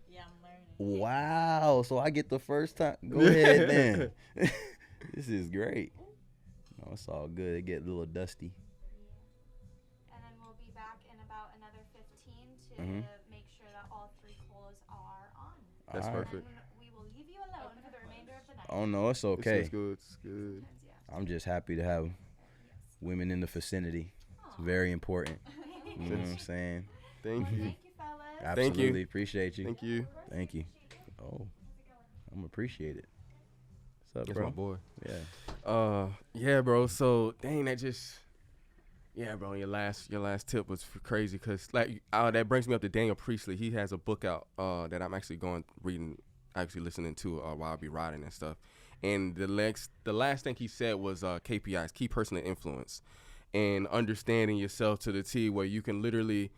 Speaker 3: I'm learning.
Speaker 1: Wow, so I get the first time. Go ahead, then. This is great. No, it's all good. It get a little dusty.
Speaker 3: And then we'll be back in about another 15 to make sure that all 3 colas are on.
Speaker 2: That's
Speaker 1: All right.
Speaker 2: perfect.
Speaker 3: And we will leave you alone for the remainder of the night.
Speaker 1: Oh no, it's okay.
Speaker 2: It's good. It's good.
Speaker 1: I'm just happy to have women in the vicinity. It's very important. You know what I'm saying?
Speaker 2: Thank you.
Speaker 3: Thank you, fellas.
Speaker 1: Absolutely appreciate you.
Speaker 2: Thank you.
Speaker 1: Thank you. Oh, I'm appreciate it. What's up,
Speaker 2: That's
Speaker 1: bro?
Speaker 2: my boy.
Speaker 1: Yeah.
Speaker 2: Yeah, bro. So dang, bro. Your last tip was crazy because like that brings me up to Daniel Priestley. He has a book out that I'm actually listening to while I be riding and stuff. And the last thing he said was KPIs, key personal influence, and understanding yourself to the T where you can literally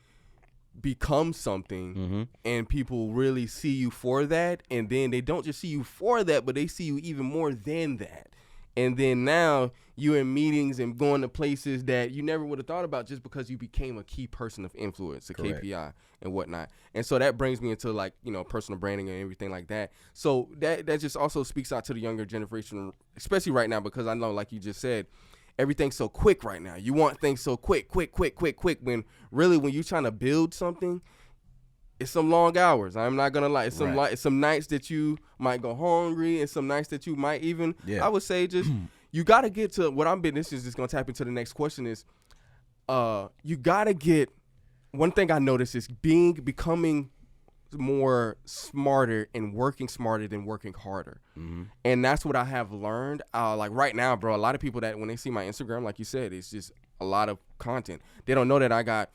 Speaker 2: become something and people really see you for that, and then they don't just see you for that, but they see you even more than that. And then now you're in meetings and going to places that you never would have thought about just because you became a key person of influence, a
Speaker 1: Correct.
Speaker 2: KPI and whatnot. And so that brings me into like, you know, personal branding and everything like that. So that just also speaks out to the younger generation, especially right now, because I know, like you just said, everything's so quick right now. You want things so quick, when really when you're trying to build something, it's some long hours. I'm not gonna lie. It's it's some nights that you might go hungry, and some nights that you might even.
Speaker 1: Yeah.
Speaker 2: I would say just you gotta get to what I'm. This is just gonna tap into the next question. Is you gotta get. One thing I noticed is becoming more smarter and working smarter than working harder, and that's what I have learned. Like right now, bro. A lot of people that when they see my Instagram, like you said, it's just a lot of content. They don't know that I got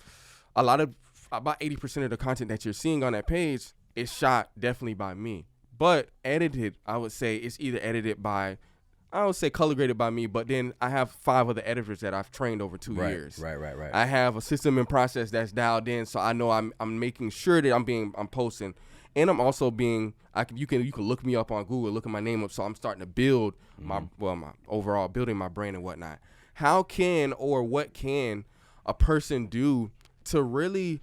Speaker 2: a lot of. About 80% of the content that you're seeing on that page is shot definitely by me. But edited, I would say it's either edited by, I would say color graded by me, but then I have 5 other editors that I've trained over 2 years. Right. I have a system and process that's dialed in, so I know I'm making sure that I'm posting. And I'm also you can look me up on Google, look at my name up, so I'm starting to build my overall building my brand and whatnot. What can a person do to really,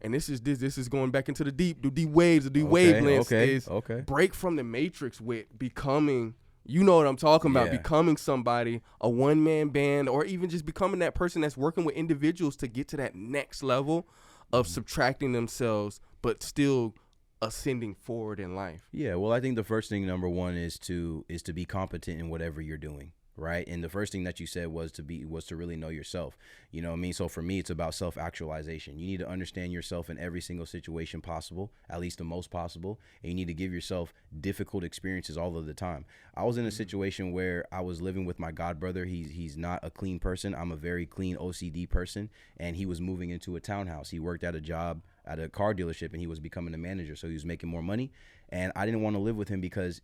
Speaker 2: and this is going back into the deep waves, wavelengths, break from the matrix with becoming, you know what I'm talking about, becoming somebody, a one-man band, or even just becoming that person that's working with individuals to get to that next level of subtracting themselves, but still ascending forward in life.
Speaker 1: Yeah, well, I think the first thing, number one, is to be competent in whatever you're doing. Right. And the first thing that you said was to really know yourself. You know what I mean? So for me, it's about self-actualization. You need to understand yourself in every single situation possible, at least the most possible. And you need to give yourself difficult experiences all of the time. I was in a situation where I was living with my god brother. He's not a clean person. I'm a very clean OCD person. And he was moving into a townhouse. He worked at a job at a car dealership and he was becoming a manager. So he was making more money. And I didn't want to live with him because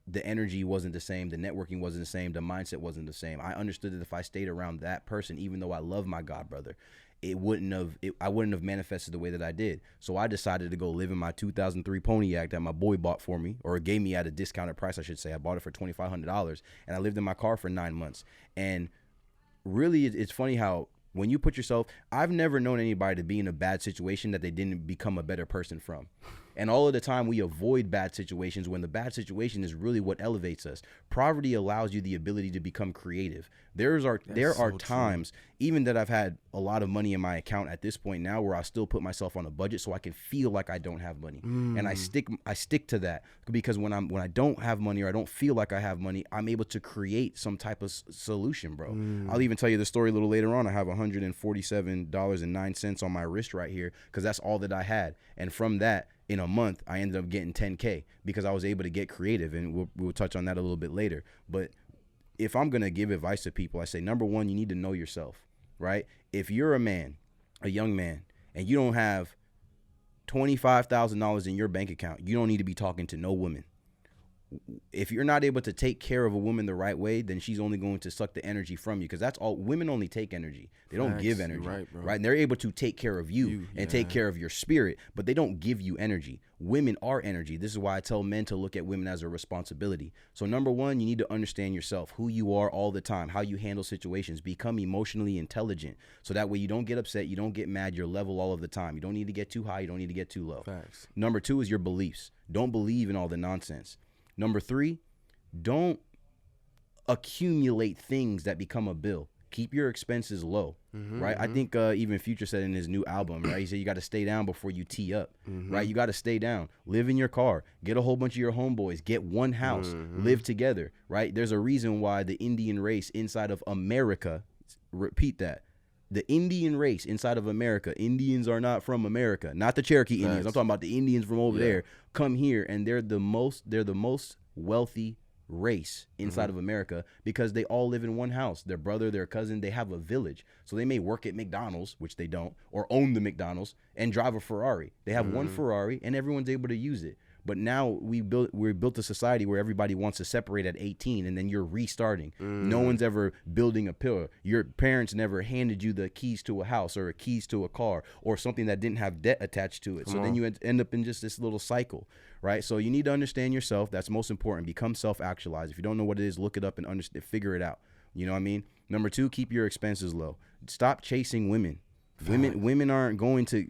Speaker 1: the energy wasn't the same, the networking wasn't the same, the mindset wasn't the same. I understood that if I stayed around that person, even though I love my god brother, I wouldn't have manifested the way that I did. So I decided to go live in my 2003 Pontiac that my boy bought for me, or gave me at a discounted price, I should say. I bought it for $2,500, and I lived in my car for 9 months. And really, it's funny how when you put yourself, I've never known anybody to be in a bad situation that they didn't become a better person from. And all of the time we avoid bad situations when the bad situation is really what elevates us. Poverty allows you the ability to become creative. There are times, even that I've had a lot of money in my account at this point now, where I still put myself on a budget so I can feel like I don't have money. And I stick to that, because when I don't have money or I don't feel like I have money, I'm able to create some type of solution, bro. I'll even tell you the story a little later on. I have $147.09 on my wrist right here, because that's all that I had. And from that, in a month, I ended up getting 10K because I was able to get creative, and we'll touch on that a little bit later. But if I'm going to give advice to people, I say, number one, you need to know yourself, right? If you're a man, a young man, and you don't have $25,000 in your bank account, you don't need to be talking to no woman. If you're not able to take care of a woman the right way, then she's only going to suck the energy from you, because that's all. Women only take energy. They don't give energy, right? And they're able to take care of you and take care of your spirit, but they don't give you energy. Women are energy. This is why I tell men to look at women as a responsibility. So number one, you need to understand yourself, who you are all the time, how you handle situations. Become emotionally intelligent, so that way you don't get upset, you don't get mad, you're level all of the time. You don't need to get too high, you don't need to get too low.
Speaker 2: Facts.
Speaker 1: Number two is your beliefs. Don't believe in all the nonsense. Number three, don't accumulate things that become a bill. Keep your expenses low, right? I think even Future said in his new album, right? He said you got to stay down before you tee up, right? You got to stay down. Live in your car. Get a whole bunch of your homeboys. Get one house. Live together, right? There's a reason why the Indian race inside of America, repeat that, the Indian race inside of America, Indians are not from America, not the Cherokee Indians. I'm talking about the Indians from over there. Come here, and they're the most wealthy race inside of America, because they all live in one house. Their brother, their cousin, they have a village. So they may work at McDonald's, which they don't, or own the McDonald's and drive a Ferrari. They have one Ferrari and everyone's able to use it. But now we built a society where everybody wants to separate at 18, and then you're restarting. No one's ever building a pillar. Your parents never handed you the keys to a house or keys to a car or something that didn't have debt attached to it. So then you end up in just this little cycle, right? So you need to understand yourself. That's most important. Become self-actualized. If you don't know what it is, look it up and figure it out. You know what I mean? Number two, keep your expenses low. Stop chasing women. Women aren't going to,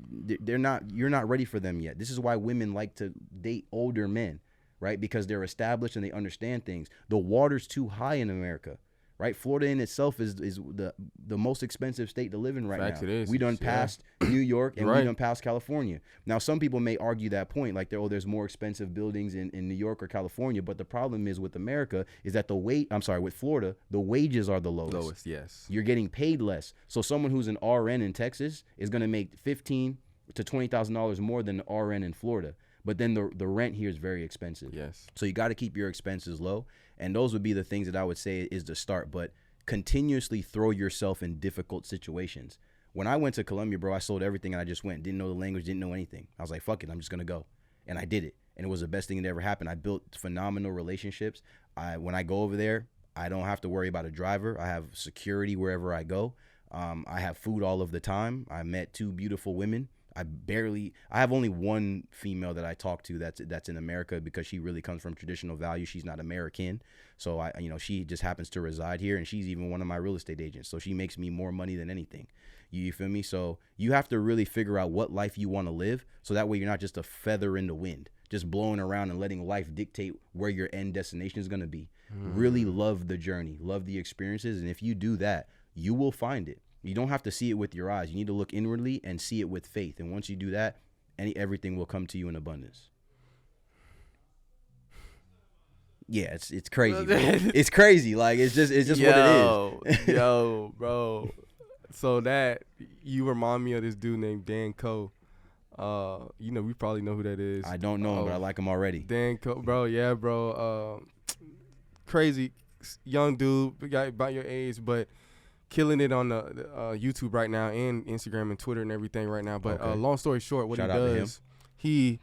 Speaker 1: you're not ready for them yet. This is why women like to date older men, right? Because they're established and they understand things. The water's too high in America, right? Florida in itself is the most expensive state to live in right now.
Speaker 2: It is.
Speaker 1: We done passed New York and we done passed California. Now, some people may argue that point, like there's more expensive buildings in New York or California, but the problem is with America is that with Florida, the wages are the lowest.
Speaker 2: Yes.
Speaker 1: You're getting paid less. So someone who's an RN in Texas is going to make $15,000 to $20,000 more than the RN in Florida. But then the rent here is very expensive.
Speaker 2: Yes.
Speaker 1: So you got to keep your expenses low. And those would be the things that I would say is the start. But continuously throw yourself in difficult situations. When I went to Colombia, bro, I sold everything and I just went. Didn't know the language, didn't know anything. I was like, fuck it, I'm just going to go. And I did it. And it was the best thing that ever happened. I built phenomenal relationships. When I go over there, I don't have to worry about a driver. I have security wherever I go. I have food all of the time. I met 2 beautiful women. I have only one female that I talk to that's in America, because she really comes from traditional values. She's not American. So she just happens to reside here, and she's even one of my real estate agents. So she makes me more money than anything. You feel me? So you have to really figure out what life you want to live, so that way you're not just a feather in the wind, just blowing around and letting life dictate where your end destination is going to be. Really love the journey, love the experiences. And if you do that, you will find it. You don't have to see it with your eyes. You need to look inwardly and see it with faith. And once you do that, everything will come to you in abundance. Yeah, it's crazy. It's crazy. Like it's just what it is.
Speaker 2: Yo, bro. So that you remind me of this dude named Dan Coe. We probably know who that is.
Speaker 1: I don't know him, but I like him already.
Speaker 2: Dan Coe, bro. Yeah, bro. Crazy young dude, guy about your age, but killing it on the YouTube right now and Instagram and Twitter and everything right now. But long story short, what
Speaker 1: Shout
Speaker 2: he
Speaker 1: out to
Speaker 2: does, he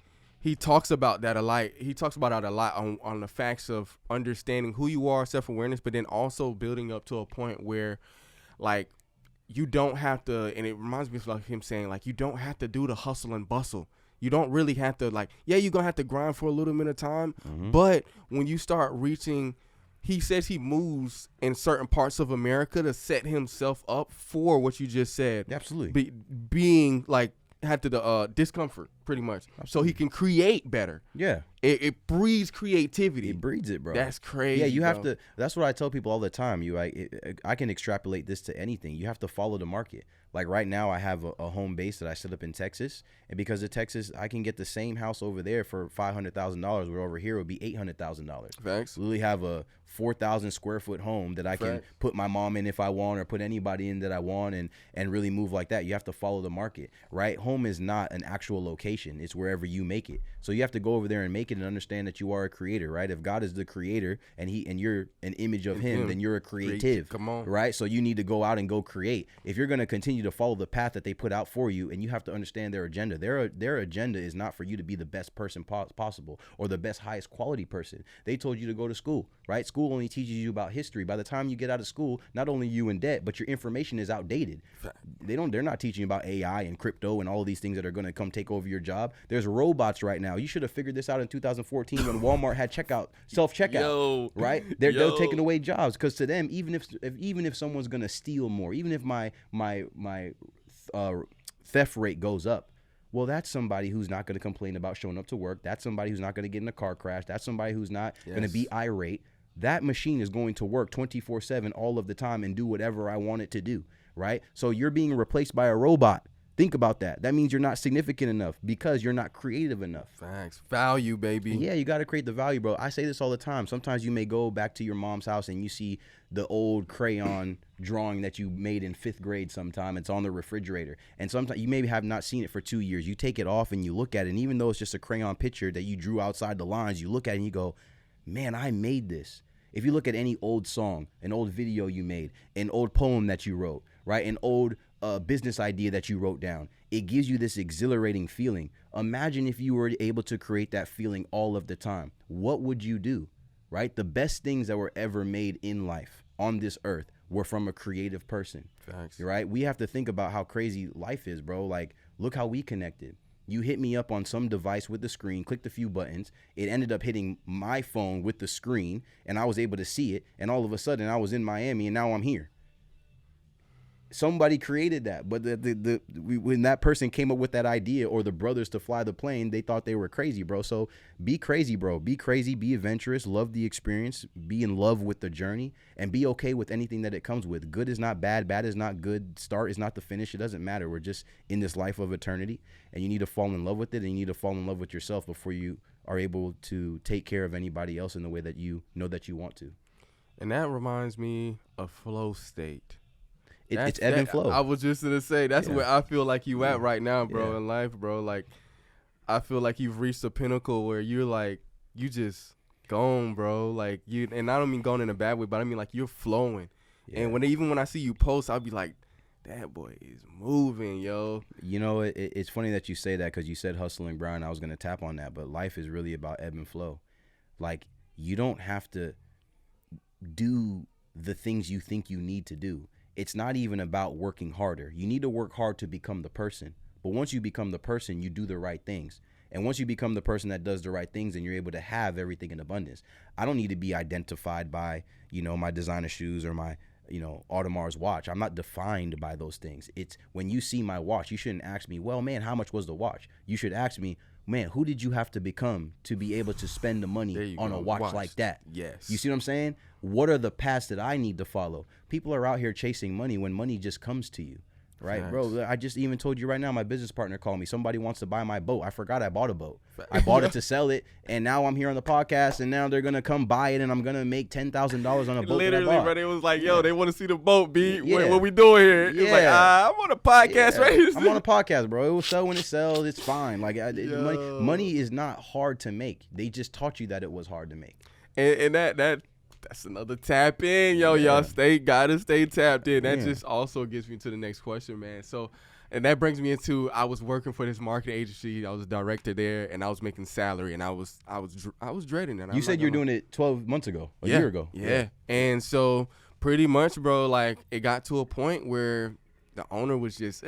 Speaker 2: talks about that a lot. He talks about that a lot on the facts of understanding who you are, self-awareness, but then also building up to a point where, like, you don't have to, and it reminds me of like him saying, like, you don't have to do the hustle and bustle. You don't really have to, like, yeah, you're going to have to grind for a little bit of time, but when you start reaching, he says he moves in certain parts of America to set himself up for what you just said.
Speaker 1: Absolutely.
Speaker 2: Being like, had to the discomfort pretty much. So he can create better.
Speaker 1: Yeah.
Speaker 2: It breeds creativity.
Speaker 1: It breeds it, bro.
Speaker 2: That's crazy.
Speaker 1: Yeah, you have
Speaker 2: bro.
Speaker 1: to. That's what I tell people all the time. I can extrapolate this to anything. You have to follow the market. Like right now, I have a home base that I set up in Texas, and because of Texas, I can get the same house over there for $500,000, where over here it would be $800,000.
Speaker 2: Facts.
Speaker 1: We literally have a 4,000 square foot home that I can put my mom in if I want, or put anybody in that I want, and really move like that. You have to follow the market, right? Home is not an actual location. It's wherever you make it. So you have to go over there and make it and understand that you are a creator, right? If God is the creator and you're an image of him, then you're a creative.
Speaker 2: Come on.
Speaker 1: Right? So you need to go out and go create. If you're going to continue to follow the path that they put out for you, and you have to understand their agenda. Their agenda is not for you to be the best person possible, or the best, highest quality person. They told you to go to school, right? School only teaches you about history. By the time you get out of school, not only you in debt, but your information is outdated. They're not teaching you about AI and crypto and all of these things that are going to come take over your job. There's robots right now. You should have figured this out in 2014 when Walmart had self-checkout, right? They're taking away jobs, because to them, even if someone's going to steal more, even if my theft rate goes up, well, that's somebody who's not going to complain about showing up to work. That's somebody who's not going to get in a car crash. That's somebody who's not going to be irate. That machine is going to work 24/7 all of the time and do whatever I want it to do, right? So you're being replaced by a robot. Think about that. That means you're not significant enough because you're not creative enough.
Speaker 2: Facts. Value, baby.
Speaker 1: Yeah, you got to create the value, bro. I say this all the time. Sometimes you may go back to your mom's house and you see the old crayon drawing that you made in 5th grade sometime. It's on the refrigerator. And sometimes you maybe have not seen it for 2 years. You take it off and you look at it. And even though it's just a crayon picture that you drew outside the lines, you look at it and you go, man, I made this. If you look at any old song, an old video you made, an old poem that you wrote, right, an old business idea that you wrote down, it gives you this exhilarating feeling. Imagine if you were able to create that feeling all of the time. What would you do, right? The best things that were ever made in life on this earth were from a creative person.
Speaker 2: Facts.
Speaker 1: Right? We have to think about how crazy life is, bro. Like, look how we connected. You hit me up on some device with the screen, clicked a few buttons. It ended up hitting my phone with the screen, and I was able to see it. And all of a sudden, I was in Miami, and now I'm here. Somebody created that, but when that person came up with that idea, or the brothers to fly the plane, they thought they were crazy, bro. So be crazy, bro. Be crazy, be adventurous, love the experience, be in love with the journey, and be okay with anything that it comes with. Good is not bad, bad is not good, start is not the finish. It doesn't matter. We're just in this life of eternity, and you need to fall in love with it, and you need to fall in love with yourself before you are able to take care of anybody else in the way that you know that you want to.
Speaker 2: And that reminds me of flow state.
Speaker 1: It's ebb and flow.
Speaker 2: I was just gonna say that's where I feel like you at right now, bro, in life, bro. Like, I feel like you've reached a pinnacle where you're like, you just gone, bro. Like, you, and I don't mean going in a bad way, but I mean like you're flowing. Yeah. And even when I see you post, I'll be like, that boy is moving, yo.
Speaker 1: You know, it's funny that you say that, because you said hustle and grind. I was gonna tap on that, but life is really about ebb and flow. Like, you don't have to do the things you think you need to do. It's not even about working harder. You need to work hard to become the person. But once you become the person, you do the right things. And once you become the person that does the right things, then you're able to have everything in abundance. I don't need to be identified by, my designer shoes or my, Audemars watch. I'm not defined by those things. It's when you see my watch, you shouldn't ask me, well, man, how much was the watch? You should ask me, man, who did you have to become to be able to spend the money on a watch like that?
Speaker 2: Yes.
Speaker 1: You see what I'm saying? What are the paths that I need to follow? People are out here chasing money when money just comes to you, right? Facts. Bro, I just even told you right now, my business partner called me. Somebody wants to buy my boat. I forgot I bought a boat. I bought it to sell it, and now I'm here on the podcast, and now they're going to come buy it, and I'm going to make $10,000 on a boat.
Speaker 2: Literally, bro, it was like, yo, they want to see the boat, B. What we doing here?
Speaker 1: Yeah.
Speaker 2: It's like, I'm on a podcast right here.
Speaker 1: I'm on a podcast, bro. It will sell when it sells. It's fine. Like, money is not hard to make. They just taught you that it was hard to make.
Speaker 2: And that's another tap in, yo. Y'all gotta stay tapped in. That just also gets me to the next question, man. So, and that brings me into, I was working for this marketing agency. I was a director there, and I was making salary, and I was dreading it.
Speaker 1: You said you were doing it 12 months ago, a year ago.
Speaker 2: Yeah. And so pretty much, bro, like, it got to a point where the owner was just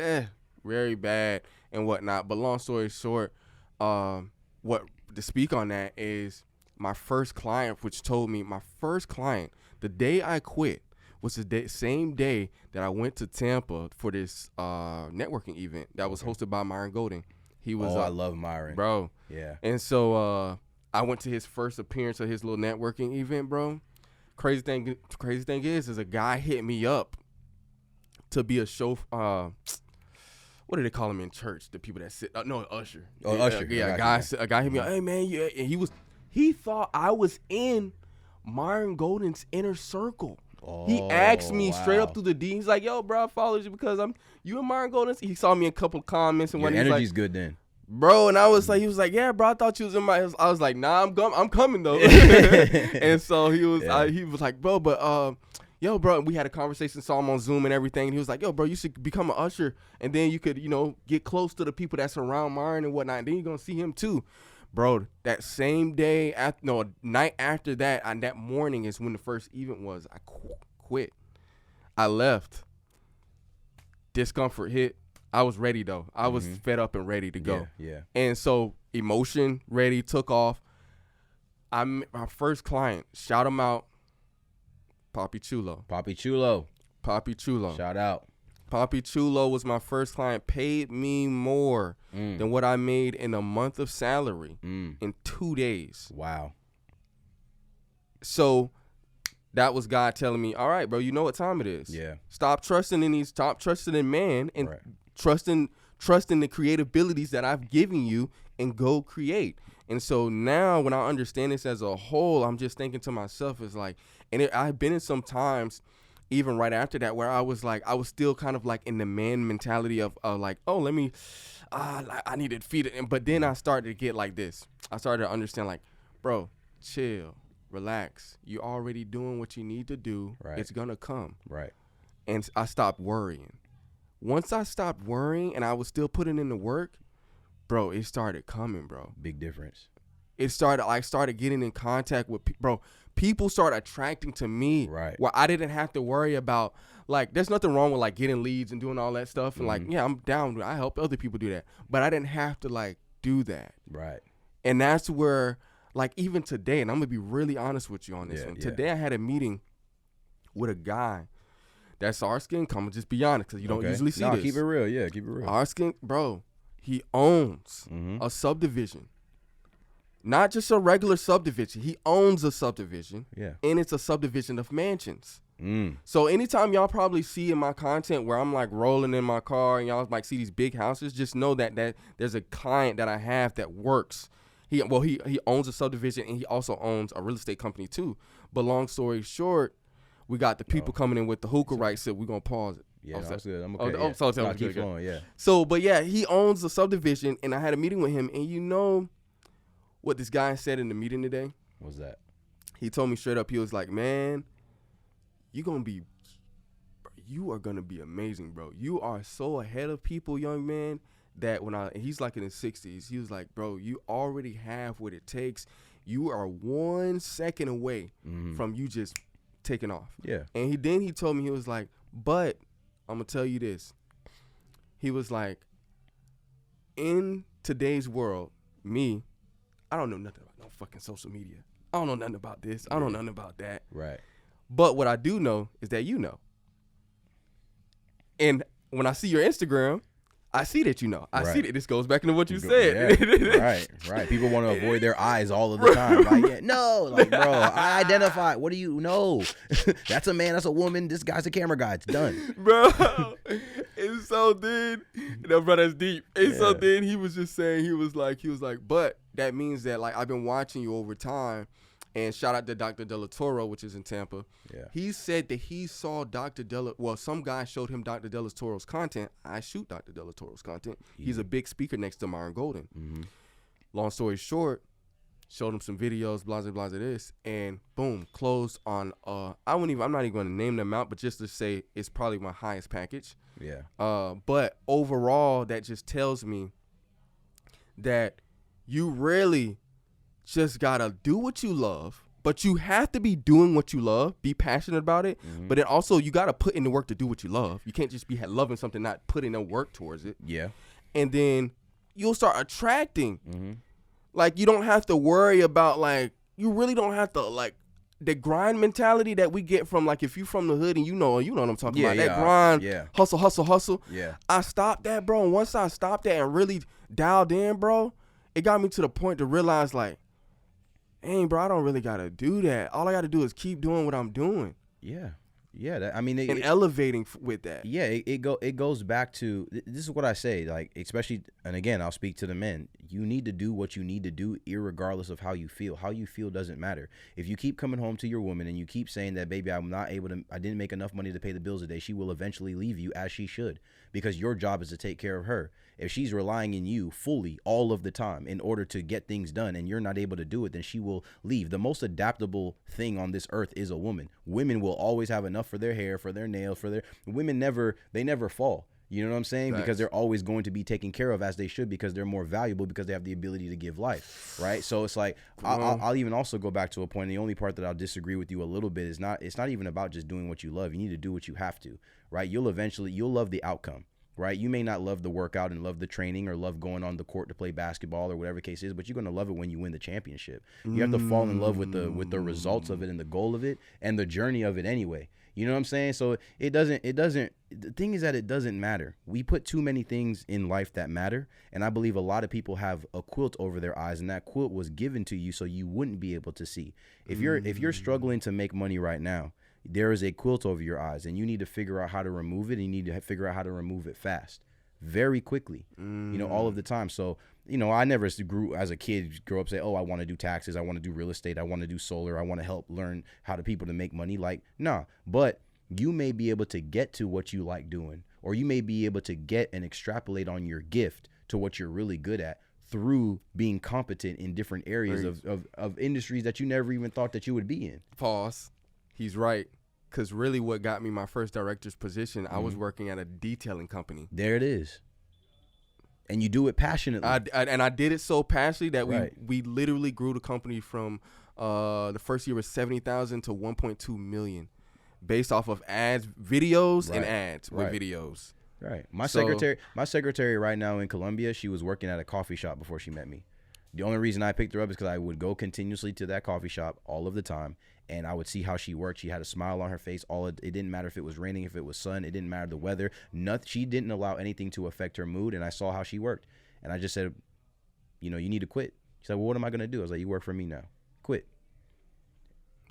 Speaker 2: very bad and whatnot. But long story short, what to speak on that is, my first client, the day I quit, was the same day that I went to Tampa for this networking event that was hosted by Myron Golden. He was
Speaker 1: I love Myron.
Speaker 2: bro.
Speaker 1: Yeah.
Speaker 2: And so I went to his first appearance of his little networking event, bro. Crazy thing is a guy hit me up to be a show. What do they call him in church? The people that sit. No, usher.
Speaker 1: Oh, usher.
Speaker 2: Yeah, a guy hit me up. Hey man, and he thought I was in Myron Golden's inner circle. He asked me straight up through the D. He's like, "Yo, bro, I followed you because you and Myron Golden." He saw me in a couple of comments and
Speaker 1: Your
Speaker 2: what.
Speaker 1: energy's
Speaker 2: like,
Speaker 1: good then.
Speaker 2: bro, and I was like, he was like, "Yeah, bro, I thought you was in my." I was like, "Nah, I'm coming though." And so he was like, "Bro, but yo, bro," we had a conversation, saw him on Zoom and everything. And he was like, "Yo, bro, you should become an usher, and then you could, get close to the people that's around Myron and whatnot. And then you're gonna see him too." Bro, that same day, night after that, and that morning is when the first event was. I quit. I left. Discomfort hit. I was ready though. I was fed up and ready to go.
Speaker 1: Yeah.
Speaker 2: And so emotion ready, took off. My first client, shout him out, Papi Chulo.
Speaker 1: Shout out.
Speaker 2: Papi Chulo was my first client, paid me more than what I made in a month of salary in 2 days.
Speaker 1: Wow.
Speaker 2: So that was God telling me, all right, bro, you know what time it is.
Speaker 1: Yeah.
Speaker 2: Stop trusting in man and
Speaker 1: Right.
Speaker 2: trusting the creative abilities that I've given you and go create. And so now when I understand this as a whole, I'm just thinking to myself, it's like, I've been in some times even right after that where I was still kind of like in the man mentality of like, oh, let me, I need to feed it. But then I started to get like this. I started to understand like, bro, chill, relax. You're already doing what you need to do.
Speaker 1: Right.
Speaker 2: It's going to come.
Speaker 1: Right.
Speaker 2: And I stopped worrying. Once I stopped worrying and I was still putting in the work, bro, it started coming, bro.
Speaker 1: Big difference.
Speaker 2: I started getting in contact with bro. People start attracting to me,
Speaker 1: right?
Speaker 2: Where I didn't have to worry about like. There's nothing wrong with like getting leads and doing all that stuff, and like, yeah, I'm down. I help other people do that, but I didn't have to like do that,
Speaker 1: right?
Speaker 2: And that's where like even today, and I'm gonna be really honest with you on this one.
Speaker 1: Yeah.
Speaker 2: Today I had a meeting with a guy that's our skin color. Just be honest, because you don't usually see this.
Speaker 1: Keep it real. Yeah, keep it real.
Speaker 2: Our skin, bro. He owns a subdivision. Not just a regular subdivision. He owns a subdivision.
Speaker 1: Yeah.
Speaker 2: And it's a subdivision of mansions. So anytime y'all probably see in my content where I'm like rolling in my car and y'all might see these big houses, just know that there's a client that I have that works. He owns a subdivision and he also owns a real estate company too. But long story short, we got the people coming in with the hookah rights, so we're going to pause it.
Speaker 1: Yeah, that's good. I'm okay.
Speaker 2: Keep
Speaker 1: going, yeah.
Speaker 2: So, but yeah, he owns a subdivision and I had a meeting with him and you know what this guy said in the meeting today?
Speaker 1: What's that? He
Speaker 2: told me straight up, he was like, man, you are going to be amazing, bro. You are so ahead of people, young man, that he's like in his 60s, he was like, bro, you already have what it takes. You are 1 second away from you just taking off.
Speaker 1: Yeah.
Speaker 2: And he told me, he was like, but I'm going to tell you this. He was like, in today's world, I don't know nothing about no fucking social media. I don't know nothing about this. I don't know nothing about that.
Speaker 1: Right.
Speaker 2: But what I do know is that you know. And when I see your Instagram, I see that you know. I see that this goes back into what you said.
Speaker 1: Yeah. Right. People want to avoid their eyes all of the time. Like, yeah, no, like, bro, I identify. What do you know? That's a man. That's a woman. This guy's a camera guy. It's done.
Speaker 2: Bro. And so then, bro, that's deep. And so then he was just saying, he was like, but that means that like I've been watching you over time. And shout out to Dr. De La Toro, which is in Tampa.
Speaker 1: Yeah.
Speaker 2: He said that he saw some guy showed him Dr. De La Toro's content. I shoot Dr. De La Toro's content. He's a big speaker next to Myron Golden. Long story short, showed him some videos, blah, blah, blah, this, and boom, closed on, I'm not even going to name the amount, but just to say it's probably my highest package.
Speaker 1: Yeah.
Speaker 2: But overall, that just tells me that you really just gotta do what you love, but you have to be doing what you love, be passionate about it, but then also you gotta put in the work to do what you love. You can't just be loving something, not putting no work towards it.
Speaker 1: Yeah.
Speaker 2: And then you'll start attracting. Like you don't have to worry about you really don't have to the grind mentality that we get from if you from the hood and you know what I'm talking about. That grind, hustle.
Speaker 1: Yeah.
Speaker 2: I stopped that, bro. And once I stopped that and really dialed in, bro, it got me to the point to realize, like, hey, bro, I don't really got to do that. All I got to do is keep doing what I'm doing.
Speaker 1: Yeah. Yeah, I mean,
Speaker 2: and elevating with that.
Speaker 1: Yeah, it goes back to, this is what I say, like, especially, and again, I'll speak to the men. You need to do what you need to do, irregardless of how you feel. How you feel doesn't matter. If you keep coming home to your woman and you keep saying that, baby, I didn't make enough money to pay the bills today, she will eventually leave you, as she should, because your job is to take care of her. If she's relying on you fully all of the time in order to get things done and you're not able to do it, then she will leave. The most adaptable thing on this earth is a woman. Women will always have enough for their hair, for their nails, women never fall. You know what I'm saying?
Speaker 2: Facts.
Speaker 1: Because they're always going to be taken care of, as they should, because they're more valuable, because they have the ability to give life, right? So it's like, I'll even also go back to a point. The only part that I'll disagree with you a little bit is it's not even about just doing what you love. You need to do what you have to, right? You'll love the outcome, right? You may not love the workout and love the training or love going on the court to play basketball or whatever the case is, but you're going to love it when you win the championship. You have to fall in love with the results of it and the goal of it and the journey of it anyway. You know what I'm saying? So the thing is that it doesn't matter. We put too many things in life that matter. And I believe a lot of people have a quilt over their eyes, and that quilt was given to you so you wouldn't be able to see. If you're struggling to make money right now, there is a quilt over your eyes, and you need to figure out how to remove it, and you need to figure out how to remove it fast, very quickly, all of the time. So, I never grew as a kid, grow up, say, oh, I want to do taxes, I want to do real estate, I want to do solar, I want to help learn how to people to make money. Like, nah, but you may be able to get to what you like doing, or you may be able to get and extrapolate on your gift to what you're really good at through being competent in different areas of industries that you never even thought that you would be in.
Speaker 2: Pause. He's right. Because really what got me my first director's position, I was working at a detailing company.
Speaker 1: There it is. And you do it passionately.
Speaker 2: I did it so passionately that
Speaker 1: Right.
Speaker 2: we literally grew the company from the first year was 70,000 to 1.2 million based off of ads, videos, and ads with videos.
Speaker 1: Right. My secretary right now in Colombia, she was working at a coffee shop before she met me. The only reason I picked her up is because I would go continuously to that coffee shop all of the time, and I would see how she worked. She had a smile on her face. It didn't matter if it was raining, if it was sun. It didn't matter the weather. She didn't allow anything to affect her mood, and I saw how she worked. And I just said, you need to quit. She said, well, what am I going to do? I was like, you work for me now. Quit.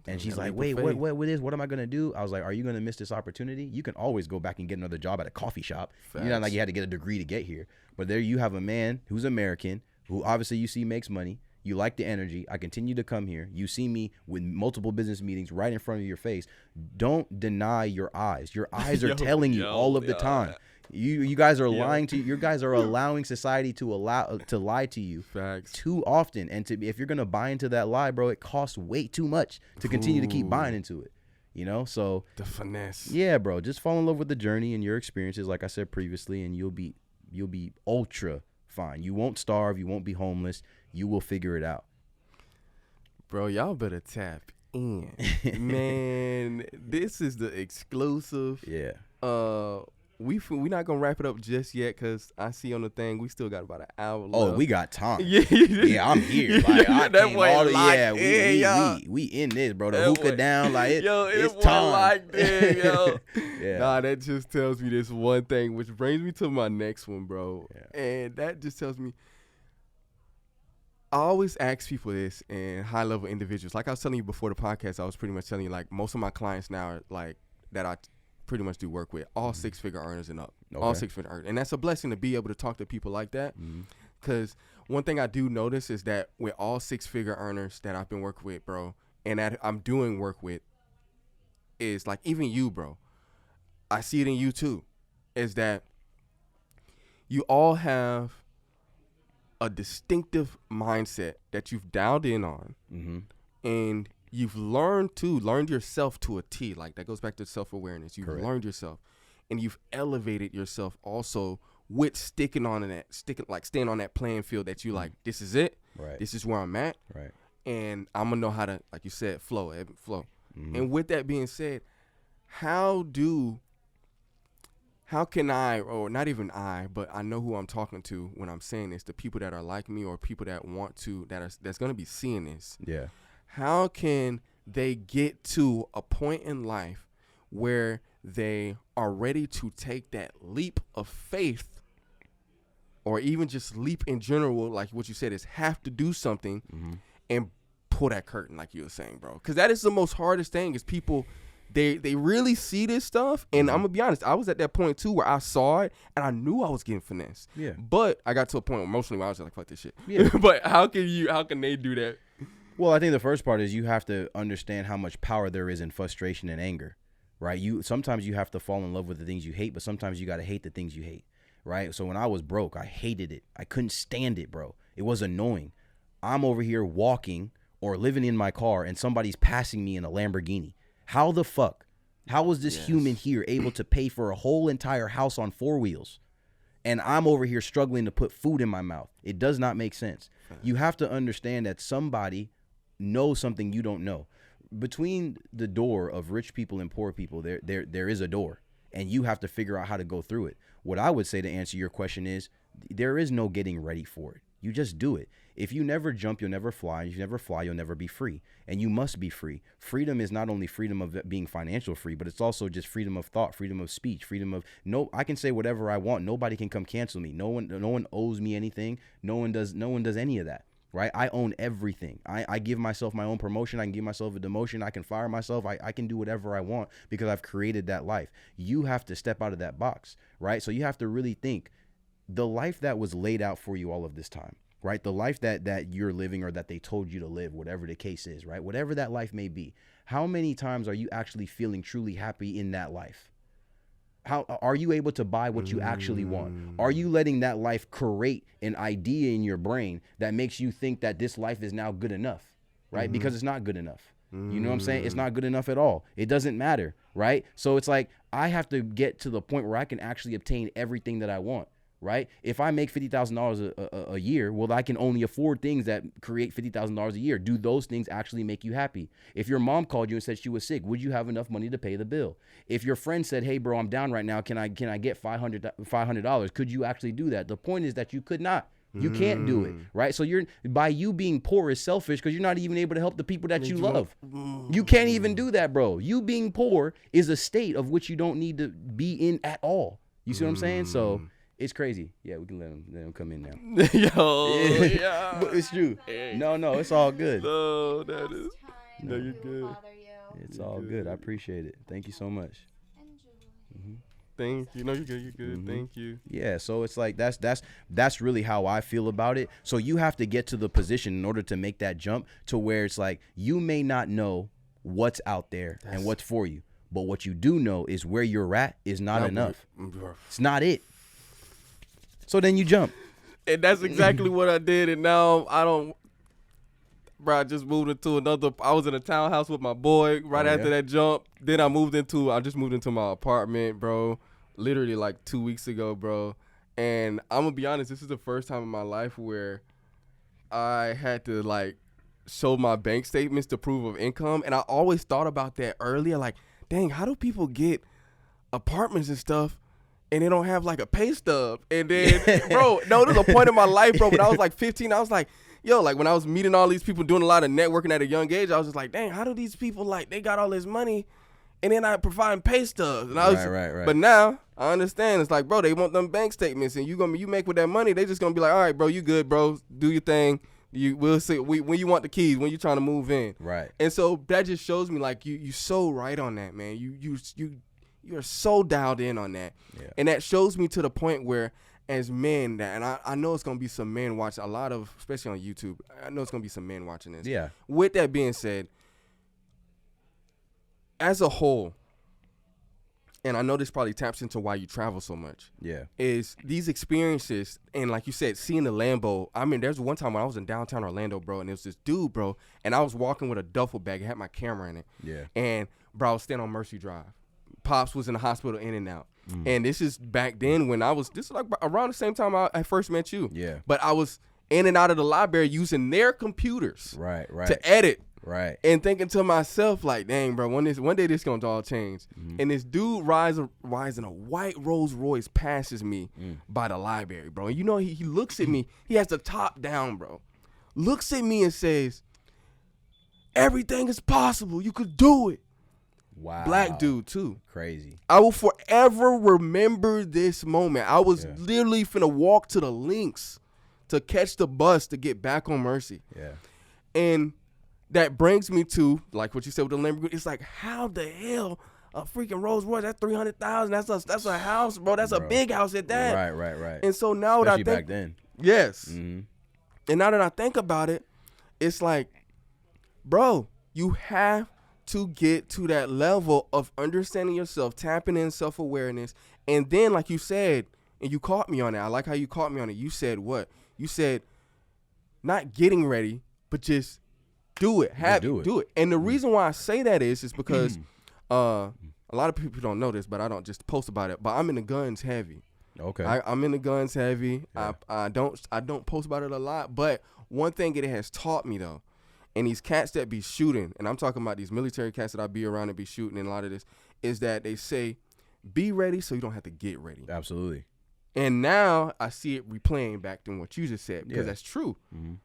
Speaker 1: And she's like, wait, what am I going to do? I was like, are you going to miss this opportunity? You can always go back and get another job at a coffee shop.
Speaker 2: Facts.
Speaker 1: Not like you had to get a degree to get here. But there you have a man who's American, who obviously you see makes money. You like the energy. I continue to come here. You see me with multiple business meetings right in front of your face. Don't deny your eyes. Your eyes are telling you all of the time. You guys are lying to you. You guys are allowing society to lie to you.
Speaker 2: Facts.
Speaker 1: Too often. And if you're gonna buy into that lie, bro, it costs way too much to continue to keep buying into it. So
Speaker 2: the finesse.
Speaker 1: Yeah, bro. Just fall in love with the journey and your experiences, like I said previously, and you'll be ultra fine. You won't starve. You won't be homeless. You will figure it out.
Speaker 2: Bro, y'all better tap in. Man, this is the exclusive.
Speaker 1: Yeah.
Speaker 2: We not gonna wrap it up just yet because I see on the thing we still got about an hour left.
Speaker 1: Oh, we got time.
Speaker 2: Yeah,
Speaker 1: I'm here. Like I
Speaker 2: that
Speaker 1: came
Speaker 2: boy
Speaker 1: all the
Speaker 2: we
Speaker 1: in this, bro. The
Speaker 2: that
Speaker 1: hookah
Speaker 2: boy,
Speaker 1: down, like it's
Speaker 2: boy
Speaker 1: time.
Speaker 2: like that, yo.
Speaker 1: Yeah.
Speaker 2: Nah, that just tells me this one thing, which brings me to my next one, bro.
Speaker 1: Yeah.
Speaker 2: And that just tells me. I always ask people this and high level individuals. Like I was telling you before the podcast, I was pretty much telling you like most of my clients now are like that I pretty much do work with all 6-figure earners and up.
Speaker 1: Okay.
Speaker 2: All 6-figure earners. And that's a blessing to be able to talk to people like that. Because one thing I do notice is that with all 6-figure earners that I've been working with, bro, and that I'm doing work with, is like even you, bro. I see it in you too. Is that you all have a distinctive mindset that you've dialed in on, and you've learned yourself to a T. Like that goes back to self-awareness. You've
Speaker 1: Correct.
Speaker 2: learned yourself, and you've elevated yourself also with staying on that playing field that you like. This is it.
Speaker 1: Right.
Speaker 2: This is where I'm at.
Speaker 1: Right.
Speaker 2: And I'm gonna know how to, like you said, flow. And with that being said, how can I, or not even I, but I know who I'm talking to when I'm saying this, the people that are like me or people that want to, that's going to be seeing this.
Speaker 1: Yeah.
Speaker 2: How can they get to a point in life where they are ready to take that leap of faith or even just leap in general, like what you said, is have to do something and pull that curtain, like you were saying, bro. Because that is the most hardest thing is people, they really see this stuff. And I'm going to be honest, I was at that point too where I saw it and I knew I was getting finessed.
Speaker 1: Yeah.
Speaker 2: But I got to a point emotionally where I was just like, fuck this shit.
Speaker 1: Yeah.
Speaker 2: But how can they do that?
Speaker 1: Well, I think the first part is you have to understand how much power there is in frustration and anger, right? Sometimes you have to fall in love with the things you hate, but sometimes you got to hate the things you hate, right? So when I was broke, I hated it. I couldn't stand it, bro. It was annoying. I'm over here walking or living in my car and somebody's passing me in a Lamborghini. How the fuck? How was this human here able to pay for a whole entire house on 4 wheels? And I'm over here struggling to put food in my mouth. It does not make sense. You have to understand that somebody knows something you don't know. Between the door of rich people and poor people, there is a door, and you have to figure out how to go through it. What I would say to answer your question is there is no getting ready for it. You just do it. If you never jump, you'll never fly. If you never fly, you'll never be free. And you must be free. Freedom is not only freedom of being financial free, but it's also just freedom of thought, freedom of speech, freedom of I can say whatever I want. Nobody can come cancel me. No one owes me anything. No one does any of that. Right? I own everything. I give myself my own promotion. I can give myself a demotion. I can fire myself. I can do whatever I want because I've created that life. You have to step out of that box, right? So you have to really think the life that was laid out for you all of this time, right? The life that you're living or that they told you to live, whatever the case is, right? Whatever that life may be. How many times are you actually feeling truly happy in that life? How are you able to buy what you actually want? Are you letting that life create an idea in your brain that makes you think that this life is now good enough, right? Because it's not good enough. You know what I'm saying? It's not good enough at all. It doesn't matter, right? So it's like I have to get to the point where I can actually obtain everything that I want, right? If I make $50,000 a year, well, I can only afford things that create $50,000 a year. Do those things actually make you happy? If your mom called you and said she was sick, would you have enough money to pay the bill? If your friend said, hey, bro, I'm down right now. Can I get $500? Could you actually do that? The point is that you could not. You can't do it, right? So by you being poor is selfish because you're not even able to help the people that you love. You can't even do that, bro. You being poor is a state of which you don't need to be in at all. You see what I'm saying? So it's crazy. Yeah, we can let them come in now.
Speaker 2: Yeah.
Speaker 1: But it's true. No, it's all good.
Speaker 2: No, that is.
Speaker 3: No,
Speaker 2: you're good.
Speaker 1: It's all good. I appreciate it. Thank you so much.
Speaker 2: Thank you. No, you're good. You're good. Thank you.
Speaker 1: Yeah, so it's like that's really how I feel about it. So you have to get to the position in order to make that jump to where it's like you may not know what's out there and what's for you, but what you do know is where you're at is not enough. It's not it. So then you jump.
Speaker 2: And that's exactly what I did. And now I just moved into I was in a townhouse with my boy right after that jump. Then I just moved into my apartment, bro, literally like 2 weeks ago, bro. And I'm going to be honest, this is the first time in my life where I had to like show my bank statements to prove of income. And I always thought about that earlier. Like, dang, how do people get apartments and stuff and they don't have like a pay stub? And then, bro, no, there's a point in my life, bro, when I was like 15, I was like, yo, like when I was meeting all these people doing a lot of networking at a young age, I was just like, dang, how do these people like, they got all this money and then I providing pay stubs? And I was,
Speaker 1: right.
Speaker 2: But now I understand. It's like, bro, they want them bank statements and you make with that money, they just gonna be like, all right, bro, you good, bro, do your thing. We'll see when you want the keys, when you trying to move in.
Speaker 1: Right.
Speaker 2: And so that just shows me like you so right on that, man. You're so dialed in on that.
Speaker 1: Yeah.
Speaker 2: And that shows me to the point where as men, and I know it's going to be some men watching, especially on YouTube, I know it's going to be some men watching this.
Speaker 1: Yeah.
Speaker 2: With that being said, as a whole, and I know this probably taps into why you travel so much.
Speaker 1: Yeah.
Speaker 2: Is these experiences, and like you said, seeing the Lambo. I mean, there's one time when I was in downtown Orlando, bro, and there was this dude, bro, and I was walking with a duffel bag. It had my camera in it.
Speaker 1: Yeah.
Speaker 2: And, bro, I was standing on Mercy Drive. Pops was in the hospital in and out. And this is back then when this is like around the same time I first met you.
Speaker 1: Yeah.
Speaker 2: But I was in and out of the library using their computers.
Speaker 1: Right.
Speaker 2: To edit.
Speaker 1: Right.
Speaker 2: And thinking to myself, like, dang, bro, one day this gonna all change. And this dude rides in a white Rolls Royce passes me by the library, bro. And you know, he looks at me. He has the top down, bro. Looks at me and says, everything is possible. You could do it.
Speaker 1: Wow.
Speaker 2: Black dude too.
Speaker 1: Crazy.
Speaker 2: I will forever remember this moment. I was literally finna walk to the links to catch the bus to get back on Mercy.
Speaker 1: Yeah.
Speaker 2: And that brings me to, like what you said with the Lamborghini. It's like, how the hell a freaking Rolls Royce, that's $300,000. That's a house, bro. That's a big house at that.
Speaker 1: Right.
Speaker 2: And so now
Speaker 1: Especially
Speaker 2: that I
Speaker 1: back
Speaker 2: think,
Speaker 1: then.
Speaker 2: yes.
Speaker 1: Mm-hmm.
Speaker 2: And now that I think about it, it's like, bro, you have to get to that level of understanding yourself, tapping in self-awareness. And then, like you said, and you caught me on it. I like how you caught me on it. You said what? You said not getting ready, but just do it. Do it. And the reason why I say that is because a lot of people don't know this, but I don't just post about it. But I'm in the guns heavy.
Speaker 1: Okay.
Speaker 2: I'm in the guns heavy.
Speaker 1: Yeah.
Speaker 2: I don't post about it a lot. But one thing it has taught me though, and these cats that be shooting, and I'm talking about these military cats that I be around and be shooting, and a lot of this is that they say, be ready so you don't have to get ready.
Speaker 1: Absolutely.
Speaker 2: And now I see it replaying back to what you just said, because that's true.
Speaker 1: Mm-hmm.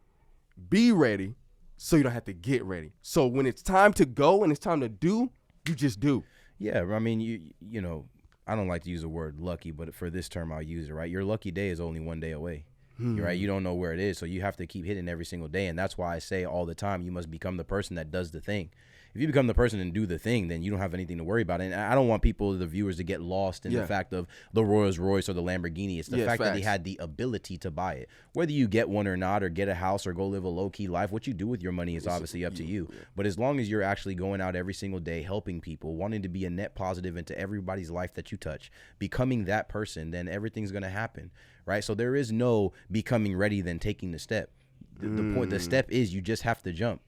Speaker 2: Be ready so you don't have to get ready. So when it's time to go and it's time to do, you just do.
Speaker 1: Yeah, I mean, you know, I don't like to use the word lucky, but for this term I'll use it, right? Your lucky day is only one day away. Right? You don't know where it is, so you have to keep hitting every single day, and that's why I say all the time, you must become the person that does the thing. If you become the person and do the thing, then you don't have anything to worry about. And I don't want people, the viewers, to get lost in the fact of the Rolls Royce or the Lamborghini. It's the fact that he had the ability to buy it. Whether you get one or not, or get a house or go live a low-key life, what you do with your money is obviously up to you. But as long as you're actually going out every single day, helping people, wanting to be a net positive into everybody's life that you touch, becoming that person, then everything's going to happen, right? So there is no becoming ready then taking the step. The step is you just have to jump.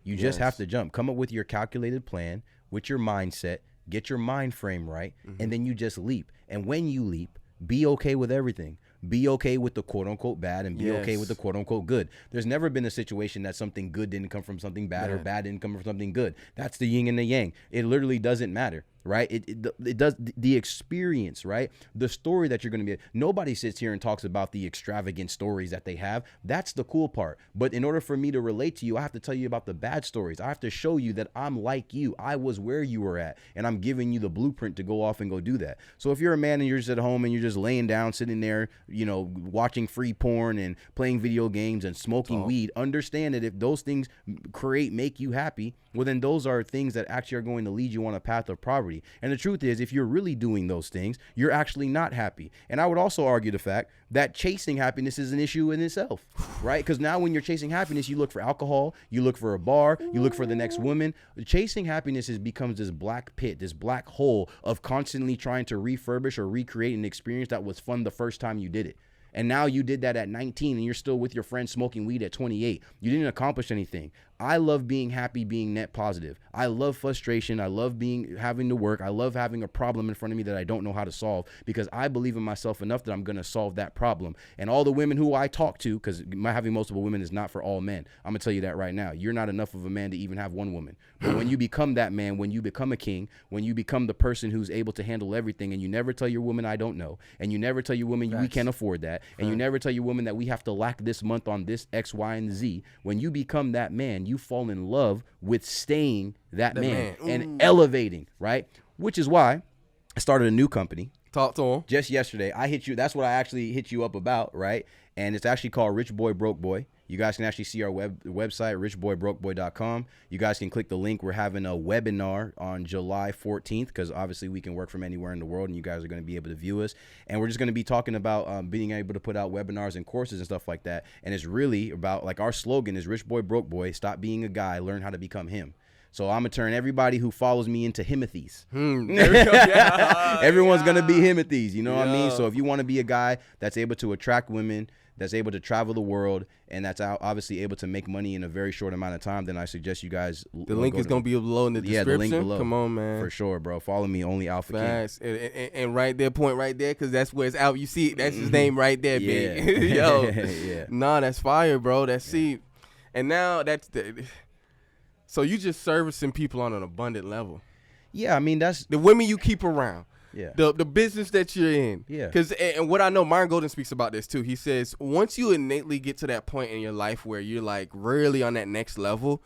Speaker 1: You just have to jump. Come up with your calculated plan, with your mindset, get your mind frame right, and then you just leap. And when you leap, be okay with everything. Be okay with the quote-unquote bad, and be okay with the quote-unquote good. There's never been a situation that something good didn't come from something bad, or bad didn't come from something good. That's the yin and the yang. It literally doesn't matter, right? It does the experience, right? The story that you're going to be. Nobody sits here and talks about the extravagant stories that they have. That's the cool part. But in order for me to relate to you, I have to tell you about the bad stories. I have to show you that I'm like you. I was where you were at, and I'm giving you the blueprint to go off and go do that. So if you're a man and you're just at home and you're just laying down, sitting there, you know, watching free porn and playing video games and smoking weed, understand that if those things make you happy, well, then those are things that actually are going to lead you on a path of poverty. And the truth is, if you're really doing those things, you're actually not happy. And I would also argue the fact that chasing happiness is an issue in itself, right? Because now when you're chasing happiness, you look for alcohol, you look for a bar, you look for the next woman. Chasing happiness becomes this black pit, this black hole of constantly trying to refurbish or recreate an experience that was fun the first time you did it. And now you did that at 19 and you're still with your friends smoking weed at 28. You didn't accomplish anything. I love being happy, being net positive. I love frustration. I love having to work. I love having a problem in front of me that I don't know how to solve, because I believe in myself enough that I'm going to solve that problem. And all the women who I talk to, because having multiple women is not for all men. I'm going to tell you that right now. You're not enough of a man to even have one woman. But when you become that man, when you become a king, when you become the person who's able to handle everything, and you never tell your woman I don't know, and you never tell your woman we can't afford that, and you never tell your woman that we have to lack this month on this X, Y, and Z, when you become that man, you fall in love with staying that man and elevating, right? Which is why I started a new company.
Speaker 2: Talk to him.
Speaker 1: Just yesterday, I hit you. That's what I actually hit you up about, right? And it's actually called Rich Boy Broke Boy. You guys can actually see our website, richboybrokeboy.com. You guys can click the link. We're having a webinar on July 14th, because obviously we can work from anywhere in the world, and you guys are going to be able to view us. And we're just going to be talking about being able to put out webinars and courses and stuff like that. And it's really about, like, our slogan is Rich Boy Broke Boy. Stop being a guy, learn how to become him. So I'm going to turn everybody who follows me into Himothy's. Everyone's going to be Himothy's, you know what I mean? So if you want to be a guy that's able to attract women, that's able to travel the world, and that's obviously able to make money in a very short amount of time, then I suggest you guys.
Speaker 2: The link is going to be below in the description.
Speaker 1: Yeah, the link below.
Speaker 2: Come on, man.
Speaker 1: For sure, bro. Follow me, Only Alpha King.
Speaker 2: And right there, point right there, because that's where it's out. You see, that's his name right there, big. Yo. Nah, that's fire, bro. That's see. And now that's the. So you just servicing people on an abundant level.
Speaker 1: Yeah, I mean, that's
Speaker 2: the women you keep around.
Speaker 1: Yeah.
Speaker 2: The business that you're in.
Speaker 1: Yeah.
Speaker 2: Because, and what I know, Myron Golden speaks about this too. He says, once you innately get to that point in your life where you're like really on that next level,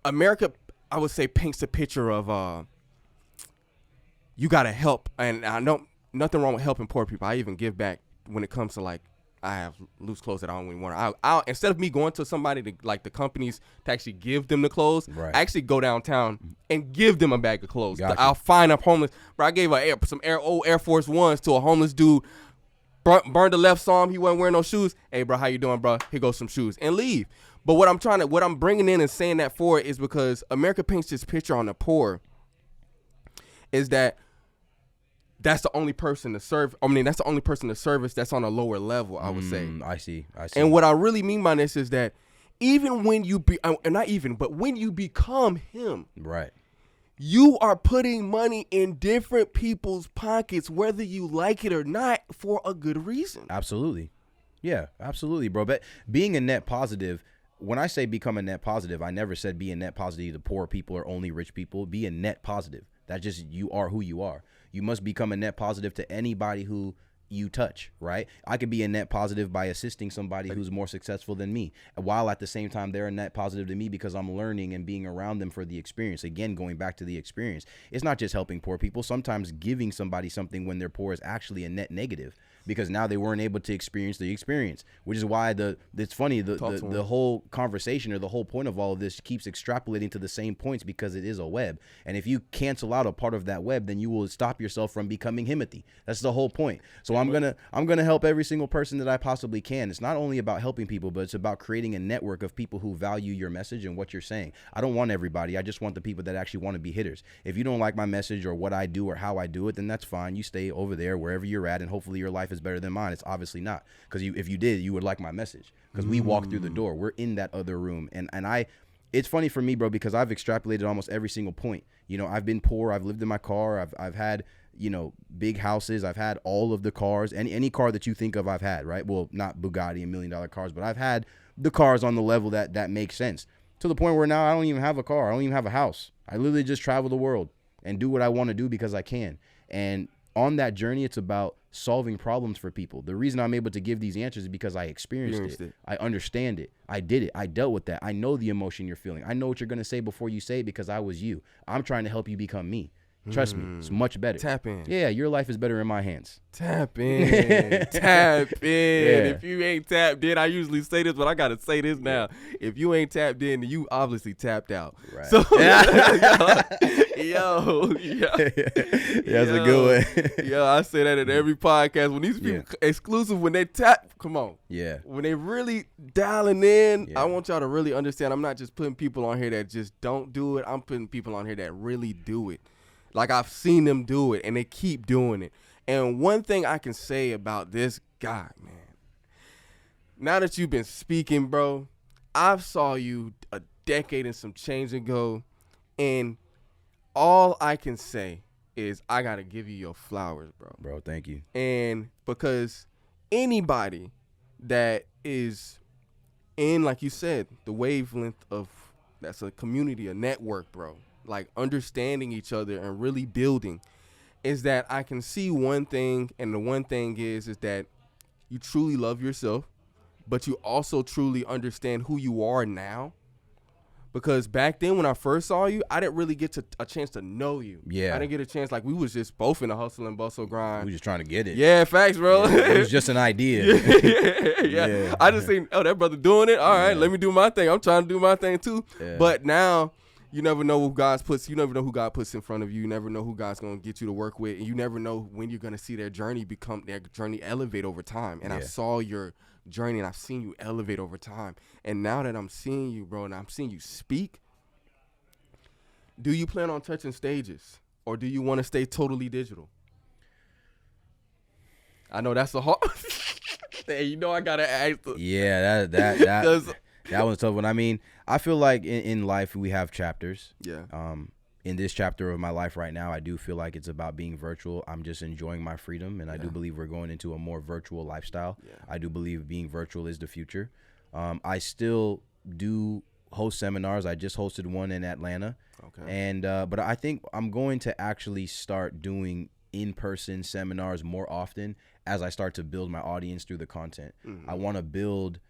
Speaker 2: America I would say paints a picture of you gotta help, and I know nothing wrong with helping poor people. I even give back when it comes to like I have loose clothes that I don't even want. I'll instead of me going to somebody to like the companies to actually give them the clothes,
Speaker 1: Right.
Speaker 2: I actually go downtown and give them a bag of clothes.
Speaker 1: Gotcha.
Speaker 2: I'll find a homeless. Bro, I gave some old Air Force Ones to a homeless dude. Burned the left, saw him, he wasn't wearing no shoes. Hey, bro, how you doing, bro? Here goes some shoes, and leave. But what I'm bringing in and saying that for is because America paints this picture on the poor is that's the only person to serve. I mean, that's the only person to service that's on a lower level, I would say.
Speaker 1: I see.
Speaker 2: And what I really mean by this is that even when you but when you become him,
Speaker 1: Right.
Speaker 2: you are putting money in different people's pockets, whether you like it or not, for a good reason.
Speaker 1: Absolutely. Yeah, absolutely, bro. But being a net positive, when I say become a net positive, I never said be a net positive to poor people or only rich people. Be a net positive. That's just you are who you are. You must become a net positive to anybody who you touch, right? I could be a net positive by assisting somebody who's more successful than me, while at the same time they're a net positive to me because I'm learning and being around them for the experience. Again, going back to the experience, it's not just helping poor people. Sometimes giving somebody something when they're poor is actually a net negative because now they weren't able to experience the experience, which is why it's funny, the whole conversation or the whole point of all of this keeps extrapolating to the same points because it is a web. And if you cancel out a part of that web, then you will stop yourself from becoming Himothy. That's the whole point. So I'm gonna help every single person that I possibly can. It's not only about helping people, but it's about creating a network of people who value your message and what you're saying. I don't want everybody. I just want the people that actually want to be hitters. If you don't like my message or what I do or how I do it, then that's fine. You stay over there wherever you're at, and hopefully your life is better than mine. It's obviously not, because if you did, you would like my message, because we walk through the door. We're in that other room, and it's funny for me, bro, because I've extrapolated almost every single point. You know, I've been poor. I've lived in my car. I've had, you know, big houses. I've had all of the cars. Any car that you think of, I've had, right? Well, not Bugatti and $1 million cars, but I've had the cars on the level that makes sense, to the point where now I don't even have a car. I don't even have a house. I literally just travel the world and do what I want to do because I can. And on that journey, it's about solving problems for people. The reason I'm able to give these answers is because I experienced it. I understand it. I did it. I dealt with that. I know the emotion you're feeling. I know what you're going to say before you say it because I was you. I'm trying to help you become me. Trust me, it's much better.
Speaker 2: Tap in.
Speaker 1: Yeah, your life is better in my hands.
Speaker 2: Tap in. Tap in.
Speaker 1: Yeah.
Speaker 2: If you ain't tapped in, I usually say this, but I got to say this now. If you ain't tapped in, you obviously tapped out.
Speaker 1: Right.
Speaker 2: So, yo.
Speaker 1: That's a good one.
Speaker 2: Yo, I say that in every podcast. When these people exclusive, when they tap, come on.
Speaker 1: Yeah.
Speaker 2: When they really dialing in,
Speaker 1: Yeah.
Speaker 2: I want y'all to really understand. I'm not just putting people on here that just don't do it. I'm putting people on here that really do it. Like, I've seen them do it, and they keep doing it. And one thing I can say about this guy, man, now that you've been speaking, bro, I've saw you a decade and some change ago, and all I can say is I got to give you your flowers, bro.
Speaker 1: Bro, thank you.
Speaker 2: And because anybody that is in, like you said, the wavelength of, that's a community, a network, bro, like understanding each other and really building, is that I can see one thing, and the one thing is that you truly love yourself, but you also truly understand who you are now. Because back then when I first saw you, I didn't really get a chance to know you.
Speaker 1: Yeah.
Speaker 2: I didn't get a chance. Like, we was just both in a hustle and bustle grind.
Speaker 1: We just trying to get it.
Speaker 2: Yeah, facts, bro.
Speaker 1: Yeah, it was just an idea.
Speaker 2: Yeah. I just seen, oh, that brother doing it. All right, let me do my thing. I'm trying to do my thing too.
Speaker 1: Yeah.
Speaker 2: But now, you never know who God puts in front of you. You never know who God's gonna get you to work with, and you never know when you're gonna see their journey elevate over time. And I saw your journey, and I've seen you elevate over time. And now that I'm seeing you, bro, and I'm seeing you speak, do you plan on touching stages, or do you want to stay totally digital? I know that's a hard. Hey, you know I gotta ask.
Speaker 1: Yeah, that one's a tough one. I mean, I feel like in life we have chapters.
Speaker 2: Yeah.
Speaker 1: In this chapter of my life right now, I do feel like it's about being virtual. I'm just enjoying my freedom, and I do believe we're going into a more virtual lifestyle. Yeah. I do believe being virtual is the future. I still do host seminars. I just hosted one in Atlanta. Okay. And but I think I'm going to actually start doing in-person seminars more often as I start to build my audience through the content. Mm-hmm. I want to build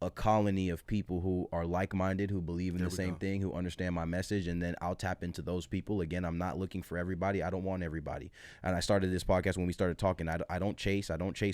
Speaker 1: a colony of people who are like-minded, who believe in
Speaker 2: There
Speaker 1: the
Speaker 2: we
Speaker 1: same
Speaker 2: go.
Speaker 1: thing, who understand my message, and then I'll tap into those people. Again, I'm not looking for everybody. I don't want everybody. And I started this podcast when we started talking. I don't chase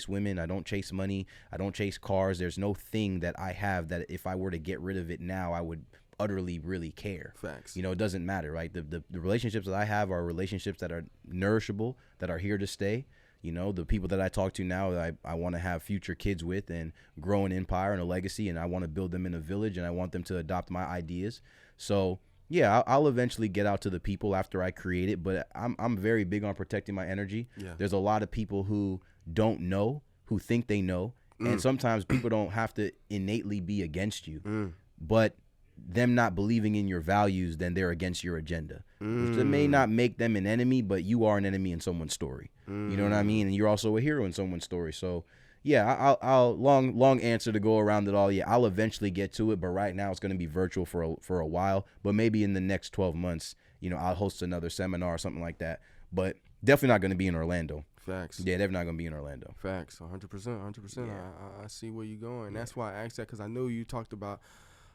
Speaker 1: women. I don't chase money. I don't chase cars. There's no thing that I have that if I were to get rid of it now, I would utterly really care.
Speaker 2: Facts.
Speaker 1: You know, it doesn't matter, right? The relationships that I have are relationships that are nourishable, that are here to stay. You know, the people that I talk to now that I want to have future kids with and grow an empire and a legacy, and I want to build them in a village, and I want them to adopt my ideas. So yeah, I'll eventually get out to the people after I create it, but I'm very big on protecting my energy.
Speaker 2: Yeah.
Speaker 1: There's a lot of people who don't know, who think they know, and sometimes people don't have to innately be against you, but them not believing in your values, then they're against your agenda. Which that may not make them an enemy, but you are an enemy in someone's story. You know what I mean? And you're also a hero in someone's story. So yeah, I'll long answer to go around it all. Yeah, I'll eventually get to it, but right now it's going to be virtual for a while. But maybe in the next 12 months, you know, I'll host another seminar or something like that. But definitely not going to be in Orlando.
Speaker 2: Facts.
Speaker 1: Yeah, definitely not going to be in Orlando.
Speaker 2: Facts. 100%.
Speaker 1: Yeah.
Speaker 2: I see where you're going. That's why I asked that, because I know you talked about,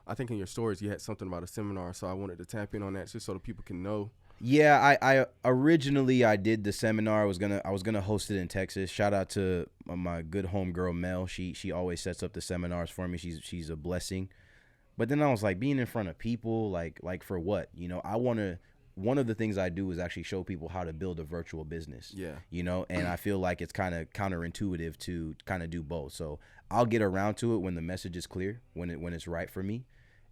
Speaker 2: I think in your stories you had something about a seminar, so I wanted to tap in on that just so the people can know.
Speaker 1: Yeah, I originally I did the seminar. I was gonna host it in Texas. Shout out to my good homegirl Mel. She always sets up the seminars for me. She's a blessing. But then I was like, being in front of people, like for what? You know, one of the things I do is actually show people how to build a virtual business.
Speaker 2: Yeah.
Speaker 1: You know, and I feel like it's kind of counterintuitive to kind of do both. So I'll get around to it when the message is clear, when it's right for me.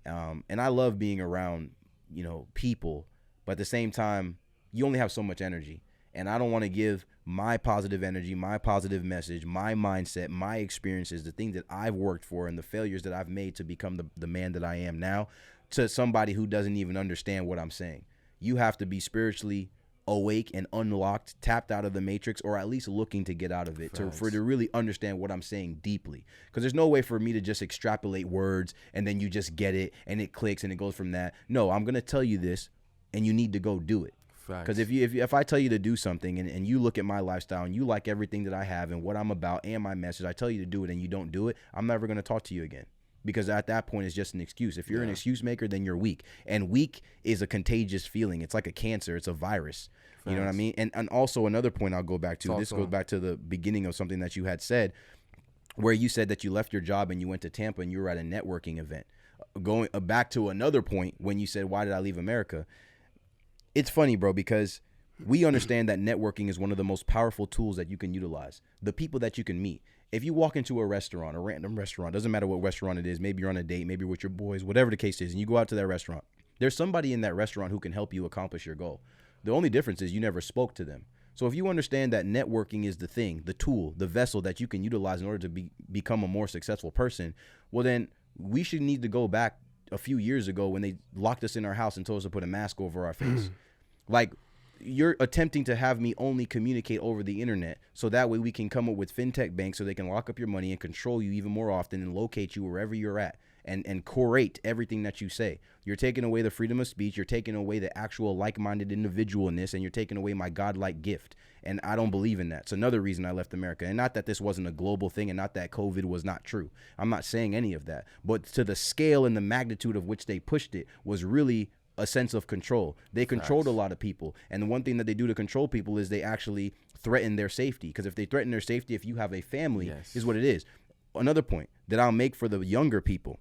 Speaker 1: And I love being around, you know, people. But at the same time, you only have so much energy. And I don't want to give my positive energy, my positive message, my mindset, my experiences, the things that I've worked for and the failures that I've made to become the man that I am now to somebody who doesn't even understand what I'm saying. You have to be spiritually awake and unlocked, tapped out of the matrix, or at least looking to get out of it to really understand what I'm saying deeply. Because there's no way for me to just extrapolate words and then you just get it and it clicks and it goes from that. No, I'm going to tell you this. And you need to go do it. Because if I tell you to do something and you look at my lifestyle and you like everything that I have and what I'm about and my message, I tell you to do it and you don't do it, I'm never going to talk to you again. Because at that point, it's just an excuse. If you're an excuse maker, then you're weak. And weak is a contagious feeling. It's like a cancer. It's a virus. You know what I mean? And also another point I'll go back to. This goes back to the beginning of something that you had said, where you said that you left your job and you went to Tampa and you were at a networking event. Going back to another point when you said, why did I leave America? It's funny, bro, because we understand that networking is one of the most powerful tools that you can utilize. The people that you can meet. If you walk into a restaurant, a random restaurant, doesn't matter what restaurant it is, maybe you're on a date, maybe with your boys, whatever the case is, and you go out to that restaurant, there's somebody in that restaurant who can help you accomplish your goal. The only difference is you never spoke to them. So if you understand that networking is the thing, the tool, the vessel that you can utilize in order to become a more successful person, well, then we should need to go back a few years ago when they locked us in our house and told us to put a mask over our face. Like, you're attempting to have me only communicate over the internet so that way we can come up with fintech banks so they can lock up your money and control you even more often and locate you wherever you're at and curate everything that you say. You're taking away the freedom of speech. You're taking away the actual like-minded individualness, and you're taking away my godlike gift. And I don't believe in that. It's another reason I left America. And not that this wasn't a global thing and not that COVID was not true. I'm not saying any of that. But to the scale and the magnitude of which they pushed it was really a sense of control. They controlled a lot of people. And the one thing that they do to control people is they actually threaten their safety. Because if they threaten their safety, if you have a family, is what it is. Another point that I'll make for the younger people.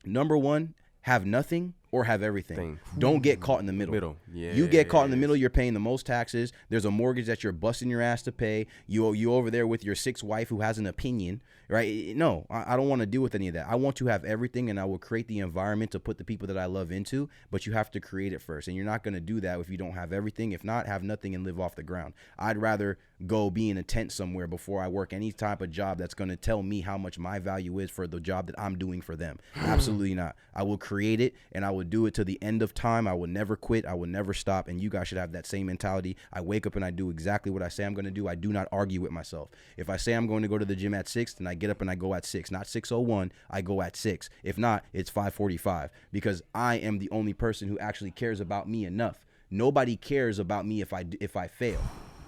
Speaker 1: Number one, have nothing or have everything. Don't get caught in the middle. You get caught in the middle, you're paying the most taxes. There's a mortgage that you're busting your ass to pay. You over there with your sixth wife who has an opinion, right? No, I don't want to deal with any of that. I want to have everything, and I will create the environment to put the people that I love into, but you have to create it first. And you're not going to do that if you don't have everything. If not, have nothing and live off the ground. I'd rather go be in a tent somewhere before I work any type of job that's going to tell me how much my value is for the job that I'm doing for them. Absolutely not. I will create it, and I will do it to the end of time. I will never quit. I will never stop. And you guys should have that same mentality. I wake up and I do exactly what I say I'm going to do. I do not argue with myself. If I say I'm going to go to the gym at 6, then I get up and I go at 6. Not 6:01. I go at 6. If not, it's 5:45, because I am the only person who actually cares about me enough. Nobody cares about me if I fail,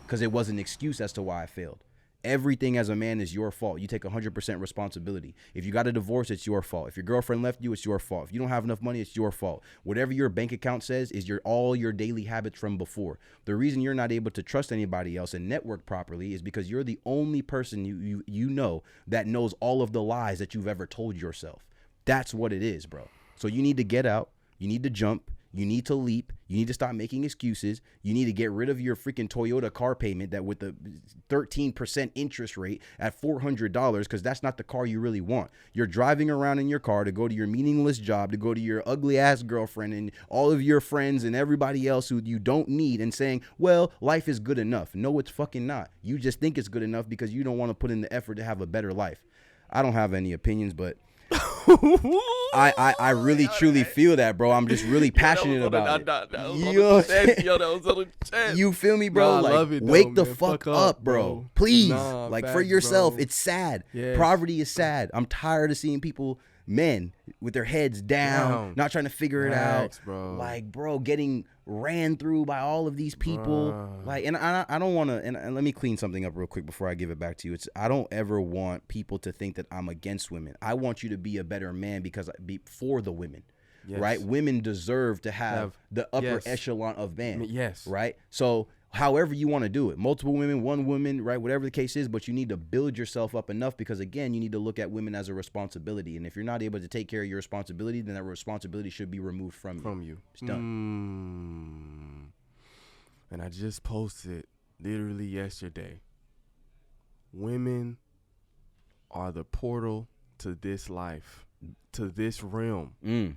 Speaker 1: because it was an excuse as to why I failed. Everything as a man is your fault. You take 100% responsibility. If you got a divorce, it's your fault. If your girlfriend left you, it's your fault. If you don't have enough money, it's your fault. Whatever your bank account says is all your daily habits from before. The reason you're not able to trust anybody else and network properly is because you're the only person you know that knows all of the lies that you've ever told yourself. That's what it is, bro. So you need to get out. You need to jump. You need to leap. You need to stop making excuses. You need to get rid of your freaking Toyota car payment that with the 13% interest rate at $400, because that's not the car you really want. You're driving around in your car to go to your meaningless job, to go to your ugly ass girlfriend and all of your friends and everybody else who you don't need, and saying, well, life is good enough. No, it's fucking not. You just think it's good enough because you don't want to put in the effort to have a better life. I don't have any opinions, but I really truly feel that, bro. I'm just really passionate about it. You feel me, bro?
Speaker 2: Nah, I love
Speaker 1: like,
Speaker 2: it, though,
Speaker 1: wake the
Speaker 2: man.
Speaker 1: fuck up, bro. Please. Like, for
Speaker 2: facts,
Speaker 1: yourself.
Speaker 2: bro.
Speaker 1: It's sad.
Speaker 2: Yes.
Speaker 1: Poverty is sad. I'm tired of seeing people, men, with their heads down, not trying to figure it out.
Speaker 2: Bro.
Speaker 1: Like, bro, getting ran through by all of these people. Like, and I don't want to, and let me clean something up real quick before I give it back to you. I don't ever want people to think that I'm against women. I want you to be a better man because for the women. Yes. Right? Women deserve to have the upper echelon of man.
Speaker 2: Yes.
Speaker 1: Right? So however you want to do it, multiple women, one woman, right? Whatever the case is, but you need to build yourself up enough, because again, you need to look at women as a responsibility. And if you're not able to take care of your responsibility, then that responsibility should be removed from you. It's done.
Speaker 2: And I just posted literally yesterday. Women are the portal to this life, to this realm.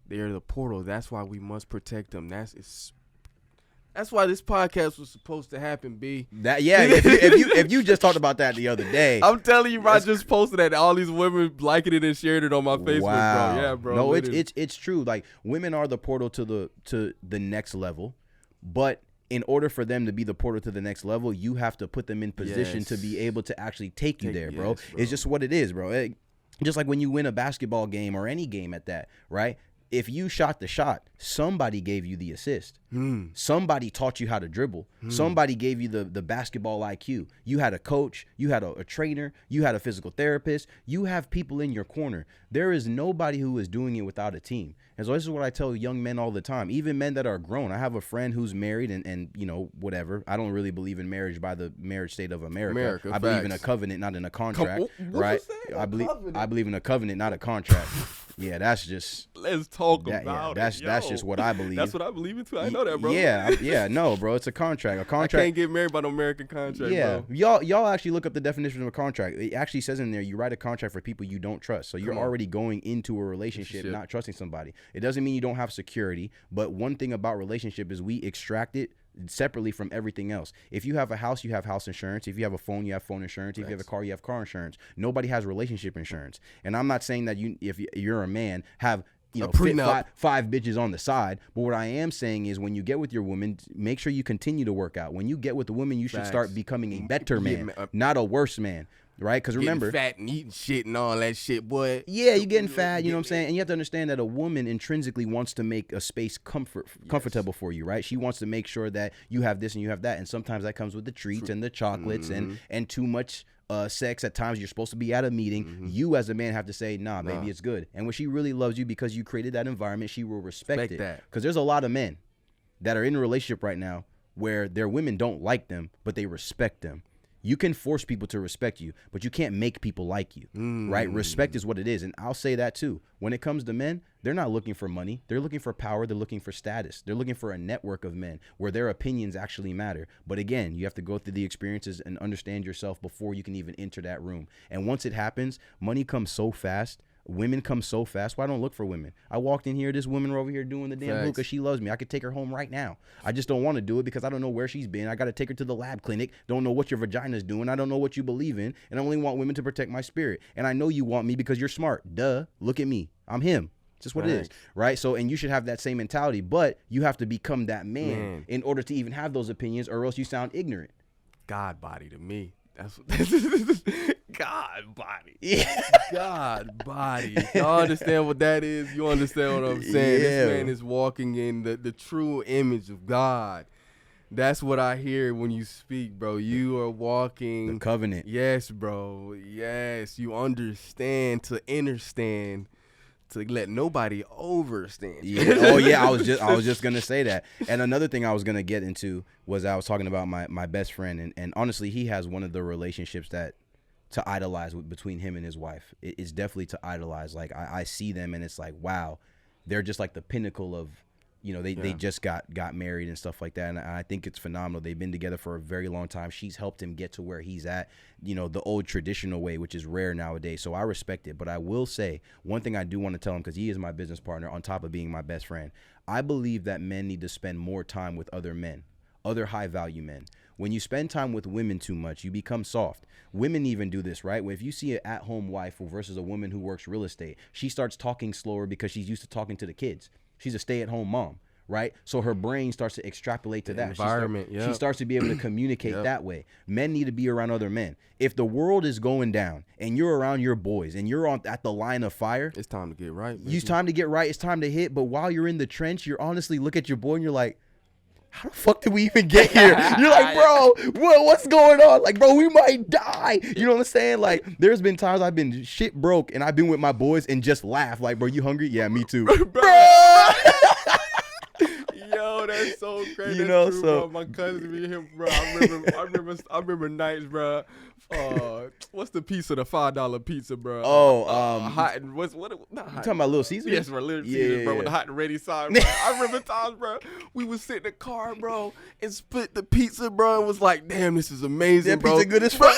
Speaker 2: They're the portal. That's why we must protect them. That's why this podcast was supposed to happen, B.
Speaker 1: If you just talked about that the other day.
Speaker 2: I'm telling you, bro, I just posted that. All these women liking it and shared it on my Facebook, bro. Yeah, bro.
Speaker 1: No, it's true. Like, women are the portal to the next level, but in order for them to be the portal to the next level, you have to put them in position to be able to actually take you there, bro. It's just what it is, bro. Just like when you win a basketball game or any game at that, right? If you shot the shot, somebody gave you the assist. Somebody taught you how to dribble. Somebody gave you the basketball IQ. You had a coach. You had a trainer. You had a physical therapist. You have people in your corner. There is nobody who is doing it without a team. And so this is what I tell young men all the time, even men that are grown. I have a friend who's married and you know, whatever. I don't really believe in marriage by the marriage state of America. I believe in a covenant, not in a contract, right? I believe in a covenant, not a contract. Yeah, that's just.
Speaker 2: Let's talk about it.
Speaker 1: That's just what I believe.
Speaker 2: That's what I believe in too. I know that, bro.
Speaker 1: No, bro. It's a contract.
Speaker 2: I can't get married by no American contract.
Speaker 1: Yeah,
Speaker 2: bro.
Speaker 1: Y'all actually look up the definition of a contract. It actually says in there you write a contract for people you don't trust. So you're already going into a relationship not trusting somebody. It doesn't mean you don't have security, but one thing about relationship is we extract it separately from everything else. If you have a house, you have house insurance. If you have a phone, you have phone insurance. If you have a car, you have car insurance. Nobody has relationship insurance. And I'm not saying that if you're a man, have five bitches on the side. But what I am saying is, when you get with your woman, make sure you continue to work out. When you get with the woman, you should start becoming a better man, not a worse man. Right? Because remember,
Speaker 2: fat and eating shit and all that shit, boy.
Speaker 1: Yeah, you're getting fat, you know what I'm saying? And you have to understand that a woman intrinsically wants to make a space comfortable for you, right? She wants to make sure that you have this and you have that. And sometimes that comes with the treats and the chocolates and too much sex. At times you're supposed to be at a meeting. You as a man have to say, nah, baby, it's good. And when she really loves you because you created that environment, she will respect it. Because there's a lot of men that are in a relationship right now where their women don't like them, but they respect them. You can force people to respect you, but you can't make people like you, right? Respect is what it is. And I'll say that too. When it comes to men, they're not looking for money. They're looking for power. They're looking for status. They're looking for a network of men where their opinions actually matter. But again, you have to go through the experiences and understand yourself before you can even enter that room. And once it happens, money comes so fast. Women come so fast. Why don't look for women? I walked in here, this woman over here doing the damn hookah. She loves me. I could take her home right now. I just don't want to do it because I don't know where she's been. I got to take her to the lab clinic. Don't know what your vagina's doing. I don't know what you believe in. And I only want women to protect my spirit. And I know you want me because you're smart. Duh. Look at me. I'm him. It's just what it is, right? So, and you should have that same mentality, but you have to become that man in order to even have those opinions, or else you sound ignorant.
Speaker 2: God body to me. That's what God body.
Speaker 1: Yeah.
Speaker 2: God body. Y'all understand what that is? You understand what I'm saying? This man is walking in the true image of God. That's what I hear when you speak, bro. You are walking
Speaker 1: The covenant.
Speaker 2: Yes, bro. Yes, you understand to understand to let nobody overstand.
Speaker 1: Yeah. Oh yeah. I was just gonna say that. And another thing I was gonna get into was I was talking about my best friend, and honestly, he has one of the relationships that to idolize between him and his wife. It's definitely to idolize. Like I see them, and it's like, wow, they're just like the pinnacle of, they just got married and stuff like that. And I think it's phenomenal. They've been together for a very long time. She's helped him get to where he's at, the old traditional way, which is rare nowadays. So I respect it. But I will say one thing I do want to tell him, because he is my business partner on top of being my best friend. I believe that men need to spend more time with other men, other high value men. When you spend time with women too much, you become soft. Women even do this, right? If you see an at-home wife versus a woman who works real estate, she starts talking slower because she's used to talking to the kids. She's a stay-at-home mom, right? So her brain starts to extrapolate to that
Speaker 2: environment.
Speaker 1: She starts to be able to communicate that way. Men need to be around other men. If the world is going down and you're around your boys and you're at the line of fire,
Speaker 2: it's time to get right.
Speaker 1: It's time to get right. It's time to hit. But while you're in the trench, you're honestly look at your boy and you're like, how the fuck did we even get here? You're like, bro, what's going on? Like, bro, we might die. You know what I'm saying? Like, there's been times I've been shit broke and I've been with my boys and just laugh. Like, bro, you hungry? Yeah, me too. Bro.
Speaker 2: Yo, that's so crazy.
Speaker 1: True,
Speaker 2: so bro. My cousin be him, bro. I remember nights, bro. What's the pizza? The $5 pizza, bro. Hot and not hot.
Speaker 1: You talking about Little Caesars?
Speaker 2: Yes, bro, Little Caesars, bro, with the hot and ready side, bro. I remember times, bro, we would sit in the car, bro, and split the pizza, bro, and was like, damn, this is amazing,
Speaker 1: that
Speaker 2: bro.
Speaker 1: Pizza good as fuck.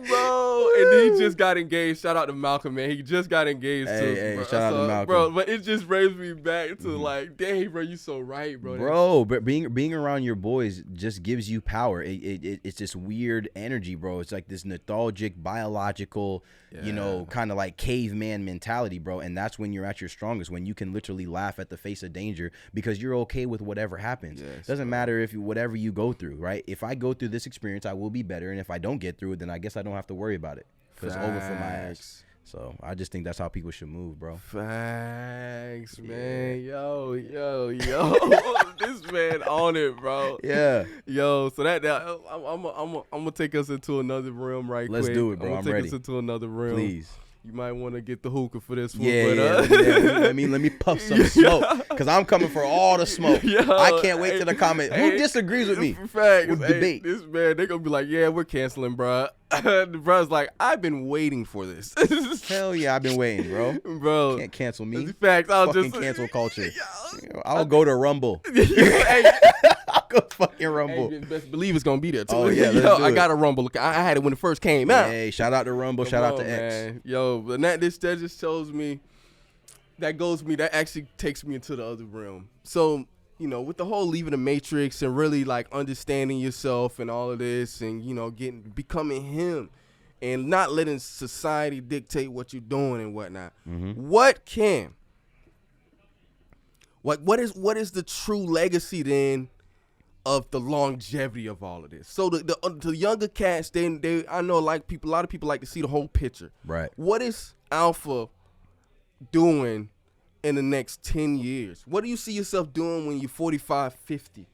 Speaker 2: Bro, and he just got engaged. Shout out to Malcolm, man. He just got engaged too.
Speaker 1: Hey,
Speaker 2: bro.
Speaker 1: shout out to Malcolm.
Speaker 2: Bro, but it just brings me back to like, dang, bro, you so right, bro.
Speaker 1: Bro, but being around your boys just gives you power. It's this weird energy, bro. It's like this nostalgic, biological, kind of like caveman mentality, bro. And that's when you're at your strongest, when you can literally laugh at the face of danger because you're okay with whatever happens.
Speaker 2: Yes,
Speaker 1: doesn't matter whatever you go through, right? If I go through this experience, I will be better. And if I don't get through it, then I guess I don't have to worry about it. Because it's over for my ass. So I just think that's how people should move, bro.
Speaker 2: Facts, man. Yo. This man on it, bro.
Speaker 1: Yeah.
Speaker 2: Yo, so I'm gonna take us into another realm right quick.
Speaker 1: Let's do it, bro. I'm ready.
Speaker 2: Take us into another realm.
Speaker 1: Please.
Speaker 2: You might want to get the hookah for this one.
Speaker 1: Yeah. Let me puff some smoke because I'm coming for all the smoke. I can't wait to the comment. Who disagrees with me?
Speaker 2: Facts.
Speaker 1: With debate.
Speaker 2: This man, they gonna be like, yeah, we're canceling, bro. The bro's like, I've been waiting for this.
Speaker 1: Hell yeah, I've been waiting, bro.
Speaker 2: Bro,
Speaker 1: can't cancel me.
Speaker 2: Facts.
Speaker 1: Fucking cancel culture. I'll go to Rumble.
Speaker 2: Hey,
Speaker 1: I'll go fucking Rumble.
Speaker 2: Hey, best believe it's gonna be there too.
Speaker 1: Oh yeah,
Speaker 2: I got a Rumble. I had it when it first came out.
Speaker 1: Hey, shout out to Rumble. Shout out to X.
Speaker 2: Man. Yo, but that just shows me. That actually takes me into the other realm. So, with the whole leaving the matrix and really like understanding yourself and all of this and, becoming him and not letting society dictate what you're doing and whatnot.
Speaker 1: Mm-hmm.
Speaker 2: What is the true legacy then of the longevity of all of this? So the younger cats, I know a lot of people like to see the whole picture.
Speaker 1: Right.
Speaker 2: What is Alpha doing in the next 10 years? What do you see yourself doing when you're 45, 50?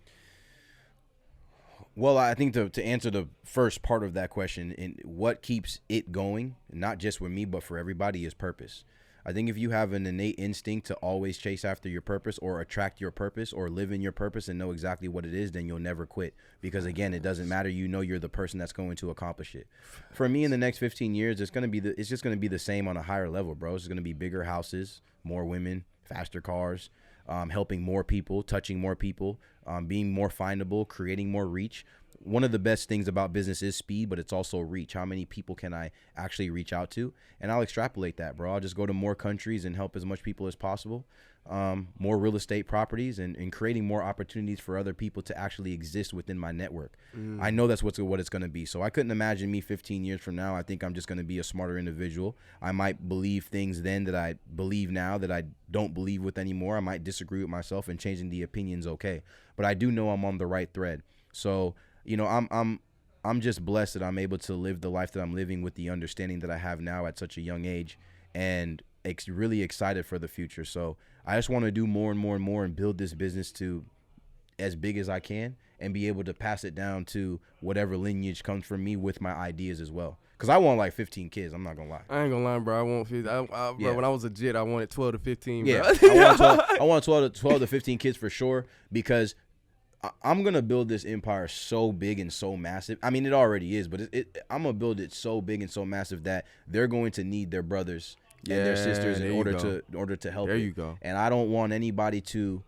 Speaker 1: Well, I think to answer the first part of that question, and what keeps it going, not just with me, but for everybody, is purpose. I think if you have an innate instinct to always chase after your purpose or attract your purpose or live in your purpose and know exactly what it is, then you'll never quit. Because again, it doesn't matter. You're the person that's going to accomplish it. For me, in the next 15 years, it's just going to be the same on a higher level, bro. It's going to be bigger houses, more women, faster cars, helping more people, touching more people, being more findable, creating more reach. One of the best things about business is speed, but it's also reach. How many people can I actually reach out to? And I'll extrapolate that, bro. I'll just go to more countries and help as much people as possible. More real estate properties and creating more opportunities for other people to actually exist within my network. I know that's what it's going to be. So I couldn't imagine me 15 years from now. I think I'm just going to be a smarter individual. I might believe things then that I believe now that I don't believe with anymore. I might disagree with myself, and changing the opinion's okay. But I do know I'm on the right thread. So, I'm just blessed that I'm able to live the life that I'm living with the understanding that I have now at such a young age, and really excited for the future. So I just want to do more and more and more and build this business to as big as I can and be able to pass it down to whatever lineage comes from me with my ideas as well. Because I want like 15 kids. I'm not going to lie.
Speaker 2: I ain't gonna lie, bro. I want 15. Bro, when I was a jit, I wanted 12 to 15, bro.
Speaker 1: Yeah, I want 12 to 15 kids for sure, because I'm going to build this empire so big and so massive. I mean, it already is, but I'm going to build it so big and so massive that they're going to need their brothers and their sisters in order to help.
Speaker 2: There you go.
Speaker 1: And I don't want anybody to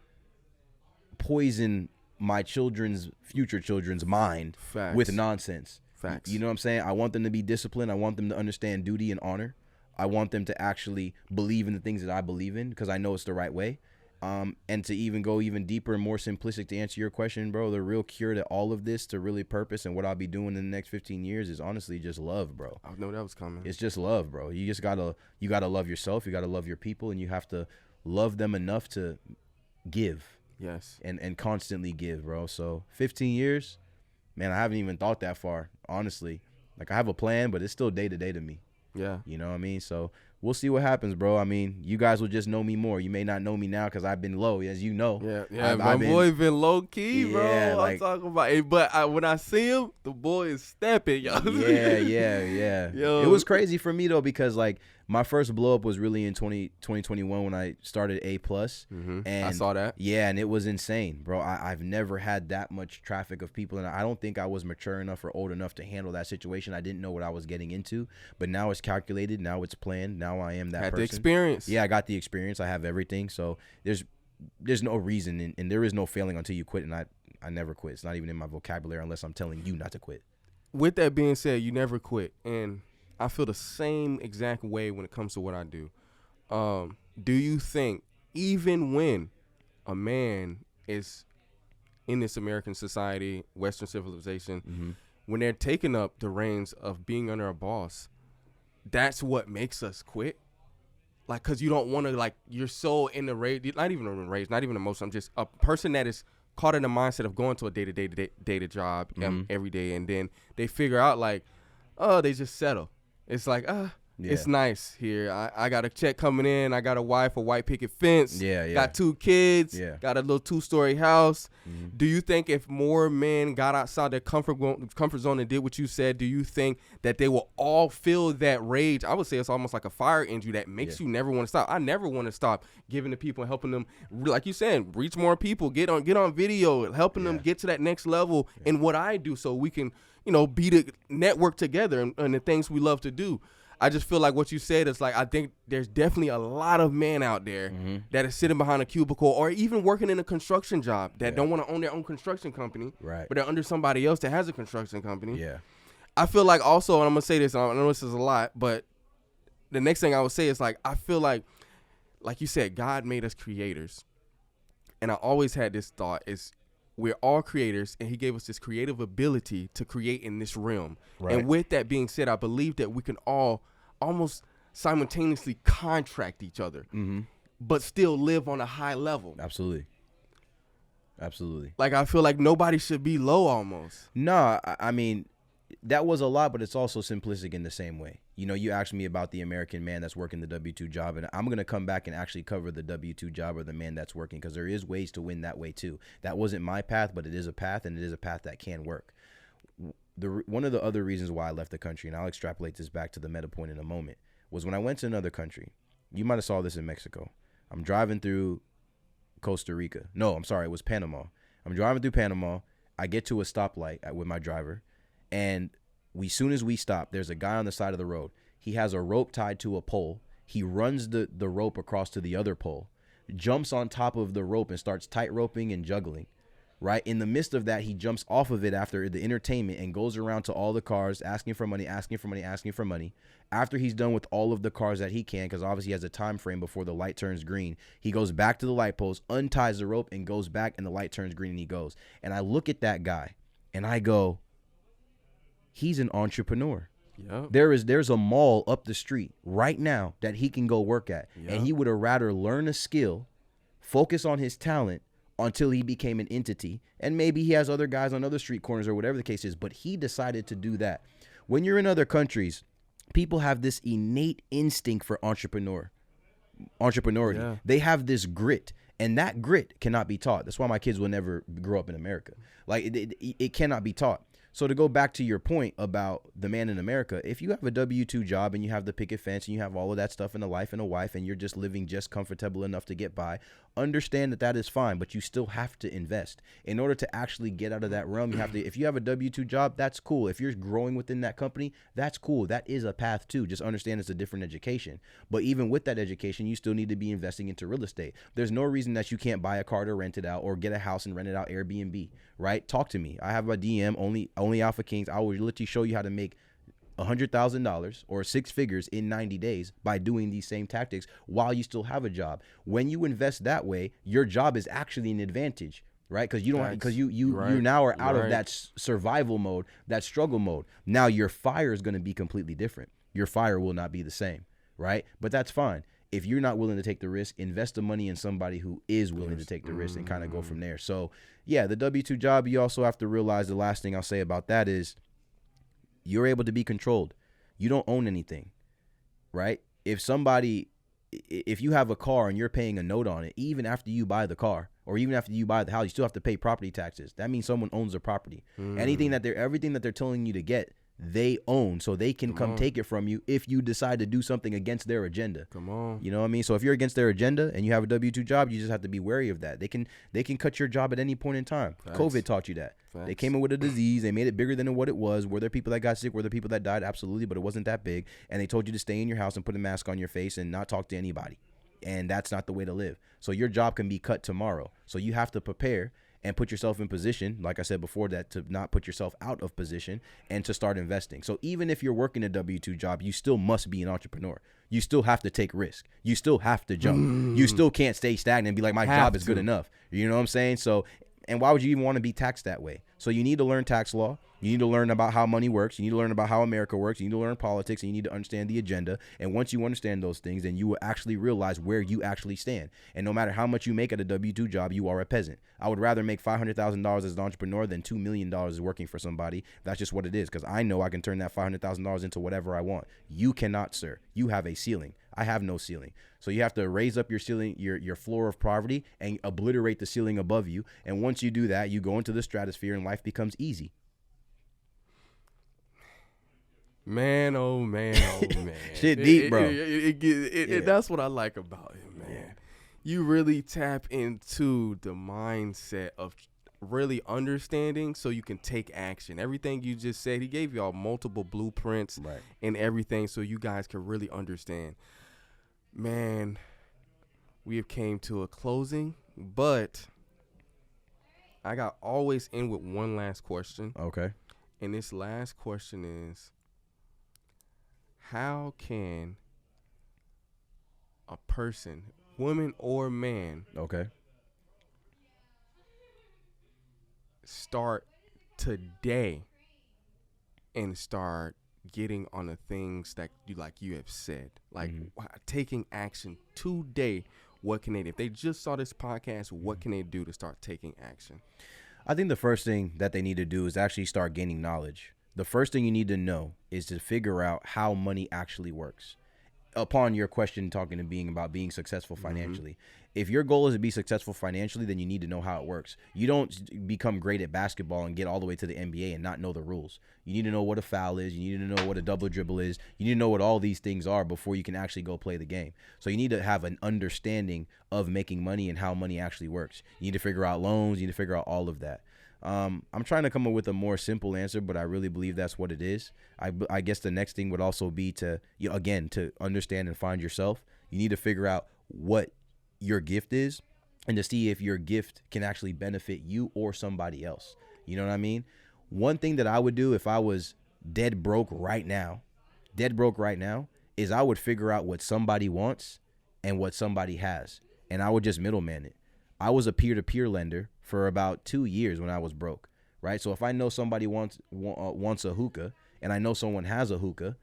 Speaker 1: poison my future children's mind with nonsense.
Speaker 2: Facts.
Speaker 1: You know what I'm saying? I want them to be disciplined. I want them to understand duty and honor. I want them to actually believe in the things that I believe in, because I know it's the right way. And to even go even deeper and more simplistic, to answer your question, bro, the real cure to all of this, to really purpose and what I'll be doing in the next 15 years is honestly just love, bro.
Speaker 2: I know that was coming.
Speaker 1: It's just love, bro. You gotta love yourself. You gotta love your people, and you have to love them enough to give.
Speaker 2: Yes.
Speaker 1: And constantly give, bro. So 15 years, man, I haven't even thought that far, honestly. Like, I have a plan, but it's still day to day to me.
Speaker 2: Yeah.
Speaker 1: You know what I mean? So we'll see what happens, bro. I mean, you guys will just know me more. You may not know me now because I've been low, as you know.
Speaker 2: Yeah. My boy been low key, bro.
Speaker 1: Yeah,
Speaker 2: I'm talking about it. But when I see him, the boy is stepping, yo.
Speaker 1: Yeah.
Speaker 2: Yo.
Speaker 1: It was crazy for me, though, because, like, my first blow up was really in 2021 when I started A+.
Speaker 2: Mm-hmm.
Speaker 1: And
Speaker 2: I saw that.
Speaker 1: Yeah, and it was insane, bro. I've never had that much traffic of people, and I don't think I was mature enough or old enough to handle that situation. I didn't know what I was getting into, but now it's calculated. Now it's planned. Now I am that person.
Speaker 2: Had the experience.
Speaker 1: Yeah, I got the experience. I have everything. So there's no reason, and there is no failing until you quit, and I never quit. It's not even in my vocabulary unless I'm telling you not to quit.
Speaker 2: With that being said, you never quit, and I feel the same exact way when it comes to what I do. Do you think even when a man is in this American society, Western civilization,
Speaker 1: Mm-hmm.
Speaker 2: when they're taking up the reins of being under a boss, that's what makes us quit? Like, because you don't want to, like, you're so in the rage, not even in rage, not even emotional. I'm just a person that is caught in the mindset of going to a day-to-day job every day, and then they figure out, like, oh, they just settle. It's like, it's nice here. I got a check coming in. I got a wife, a white picket fence.
Speaker 1: Yeah.
Speaker 2: Got 2 kids.
Speaker 1: Yeah.
Speaker 2: Got a little 2-story house.
Speaker 1: Mm-hmm.
Speaker 2: Do you think if more men got outside their comfort zone and did what you said, do you think that they will all feel that rage? I would say it's almost like a fire engine that makes you never want to stop. I never want to stop giving to people and helping them, like you said, reach more people, get on video, helping them get to that next level in what I do, so we can, be the network together and the things we love to do. I just feel like what you said is like, I think there's definitely a lot of men out there that are sitting behind a cubicle or even working in a construction job that don't want to own their own construction company,
Speaker 1: right?
Speaker 2: But they're under somebody else that has a construction company.
Speaker 1: Yeah.
Speaker 2: I feel like also, and I'm going to say this, and I know this is a lot, but the next thing I would say is like, I feel like you said, God made us creators. And I always had this thought is, we're all creators, and he gave us this creative ability to create in this realm. Right. And with that being said, I believe that we can all almost simultaneously contract each other, but still live on a high level.
Speaker 1: Absolutely.
Speaker 2: Like, I feel like nobody should be low almost.
Speaker 1: No, I mean, that was a lot, but it's also simplistic in the same way. You asked me about the American man that's working the W-2 job, and I'm going to come back and actually cover the W-2 job or the man that's working, because there is ways to win that way too. That wasn't my path, but it is a path, and it is a path that can work. One of the other reasons why I left the country, and I'll extrapolate this back to the meta point in a moment, was when I went to another country. You might have saw this in Mexico. I'm driving through Costa Rica. No, I'm sorry, it was Panama. I'm driving through Panama. I get to a stoplight with my driver, and soon as we stop, there's a guy on the side of the road. He has a rope tied to a pole. He runs the rope across to the other pole, jumps on top of the rope and starts tight roping and juggling. Right in the midst of that, he jumps off of it after the entertainment and goes around to all the cars asking for money. After he's done with all of the cars that he can, because obviously he has a time frame before the light turns green, he goes back to the light post, unties the rope, and goes back, and the light turns green, and he goes. And I look at that guy, and I go, he's an entrepreneur.
Speaker 2: Yep.
Speaker 1: There's a mall up the street right now that he can go work at.
Speaker 2: Yep.
Speaker 1: And he would have rather learn a skill, focus on his talent until he became an entity. And maybe he has other guys on other street corners or whatever the case is, but he decided to do that. When you're in other countries, people have this innate instinct for entrepreneur. entrepreneurially.
Speaker 2: Yeah.
Speaker 1: They have this grit, and that grit cannot be taught. That's why my kids will never grow up in America. Like it cannot be taught. So to go back to your point about the man in America, if you have a W-2 job and you have the picket fence and you have all of that stuff and a life and a wife and you're just living just comfortable enough to get by, understand that that is fine, but you still have to invest. In order to actually get out of that realm, you have to, if you have a W-2 job, that's cool. If you're growing within that company, that's cool. That is a path too. Just understand it's a different education. But even with that education, you still need to be investing into real estate. There's no reason that you can't buy a car to rent it out or get a house and rent it out Airbnb, right? Talk to me. I have a DM, only Alpha Kings. I will literally show you how to make $100,000 or 6 figures in 90 days by doing these same tactics while you still have a job. When you invest that way, your job is actually an advantage, right? Because you don't, because you now are out of that survival mode, that struggle mode. Now your fire is going to be completely different. Your fire will not be the same, right? But that's fine. If you're not willing to take the risk, invest the money in somebody who is willing to take the risk and kind of go from there. So yeah, the W-2 job, you also have to realize, the last thing I'll say about that is, you're able to be controlled. You don't own anything, right? If you have a car and you're paying a note on it, even after you buy the car or even after you buy the house, you still have to pay property taxes. That means someone owns the property. Everything that they're telling you to get, they own, so they can come take it from you if you decide to do something against their agenda.
Speaker 2: Come on.
Speaker 1: You know what I mean? So if you're against their agenda and you have a W-2 job, you just have to be wary of that. They can cut your job at any point in time.
Speaker 2: Facts.
Speaker 1: COVID taught you that.
Speaker 2: Facts.
Speaker 1: They came in with a disease. They made it bigger than what it was. Were there people that got sick? Were there people that died? Absolutely, but it wasn't that big. And they told you to stay in your house and put a mask on your face and not talk to anybody. And that's not the way to live. So your job can be cut tomorrow. So you have to prepare and put yourself in position, like I said before, that to not put yourself out of position and to start investing. So even if you're working a W-2 job, you still must be an entrepreneur. You still have to take risk. You still have to jump. You still can't stay stagnant and be like, my job is good enough. You know what I'm saying? So, and why would you even want to be taxed that way? So you need to learn tax law. You need to learn about how money works. You need to learn about how America works. You need to learn politics, and you need to understand the agenda. And once you understand those things, then you will actually realize where you actually stand. And no matter how much you make at a W-2 job, you are a peasant. I would rather make $500,000 as an entrepreneur than $2 million working for somebody. That's just what it is, because I know I can turn that $500,000 into whatever I want. You cannot, sir. You have a ceiling. I have no ceiling. So you have to raise up your ceiling, your floor of poverty, and obliterate the ceiling above you. And once you do that, you go into the stratosphere and life becomes easy.
Speaker 2: Man, oh man, oh man.
Speaker 1: Shit deep, bro.
Speaker 2: That's what I like about it, man. Yeah. You really tap into the mindset of really understanding so you can take action. Everything you just said, he gave y'all multiple blueprints and everything so you guys can really understand. Man, we have came to a closing, but I got always end with one last question.
Speaker 1: Okay.
Speaker 2: And this last question is, how can a person, woman or man, start today and start getting on the things that you have said, like taking action today? What can they do? If they just saw this podcast, what can they do to start taking action?
Speaker 1: I think the first thing that they need to do is actually start gaining knowledge. The first thing you need to know is to figure out how money actually works. Upon your question talking to being about being successful financially, if your goal is to be successful financially, then you need to know how it works. You don't become great at basketball and get all the way to the NBA and not know the rules. You need to know what a foul is. You need to know what a double dribble is. You need to know what all these things are before you can actually go play the game. So you need to have an understanding of making money and how money actually works. You need to figure out loans. You need to figure out all of that. I'm trying to come up with a more simple answer, but I really believe that's what it is. I guess the next thing would also be to, again, to understand and find yourself. You need to figure out what your gift is and to see if your gift can actually benefit you or somebody else. You know what I mean? One thing that I would do if I was dead broke right now, is I would figure out what somebody wants and what somebody has, and I would just middleman it. I was a peer-to-peer lender for about 2 years when I was broke, right? So if I know somebody wants a hookah and I know someone has a hookah,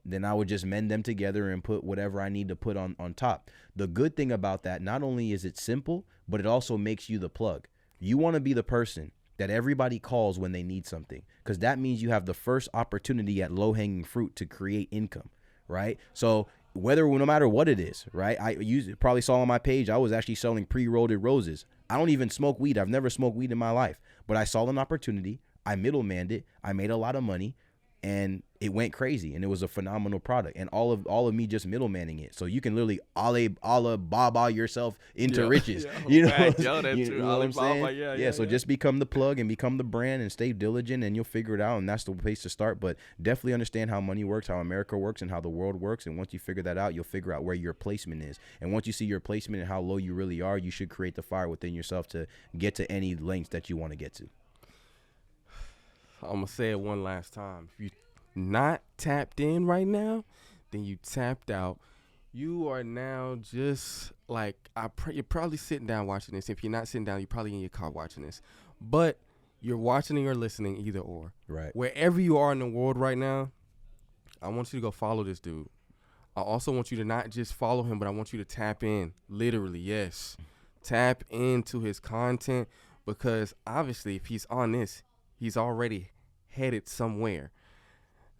Speaker 1: then I would just mend them together and put whatever I need to put on top. The good thing about that, not only is it simple, but it also makes you the plug. You want to be the person that everybody calls when they need something, because that means you have the first opportunity at low-hanging fruit to create income, right? So no matter what it is, right? You probably saw on my page, I was actually selling pre-rolled roses. I don't even smoke weed. I've never smoked weed in my life, but I saw an opportunity. I middlemanned it. I made a lot of money, and it went crazy, and it was a phenomenal product. And all of me just middlemanning it. So you can literally Alibaba yourself into riches. You know,
Speaker 2: that's
Speaker 1: you
Speaker 2: true.
Speaker 1: know what I'm saying?
Speaker 2: Yeah.
Speaker 1: So just become the plug and become the brand and stay diligent, and you'll figure it out. And that's the place to start. But definitely understand how money works, how America works, and how the world works. And once you figure that out, you'll figure out where your placement is. And once you see your placement and how low you really are, you should create the fire within yourself to get to any lengths that you want to get to.
Speaker 2: I'm going to say it one last time. If you not tapped in right now, then you tapped out. You are now just like, you're probably sitting down watching this. If you're not sitting down, you're probably in your car watching this. But you're watching or listening, either or.
Speaker 1: Right.
Speaker 2: Wherever you are in the world right now, I want you to go follow this dude. I also want you to not just follow him, but I want you to tap in. Literally, yes. Tap into his content, because obviously if he's on this, he's already headed somewhere.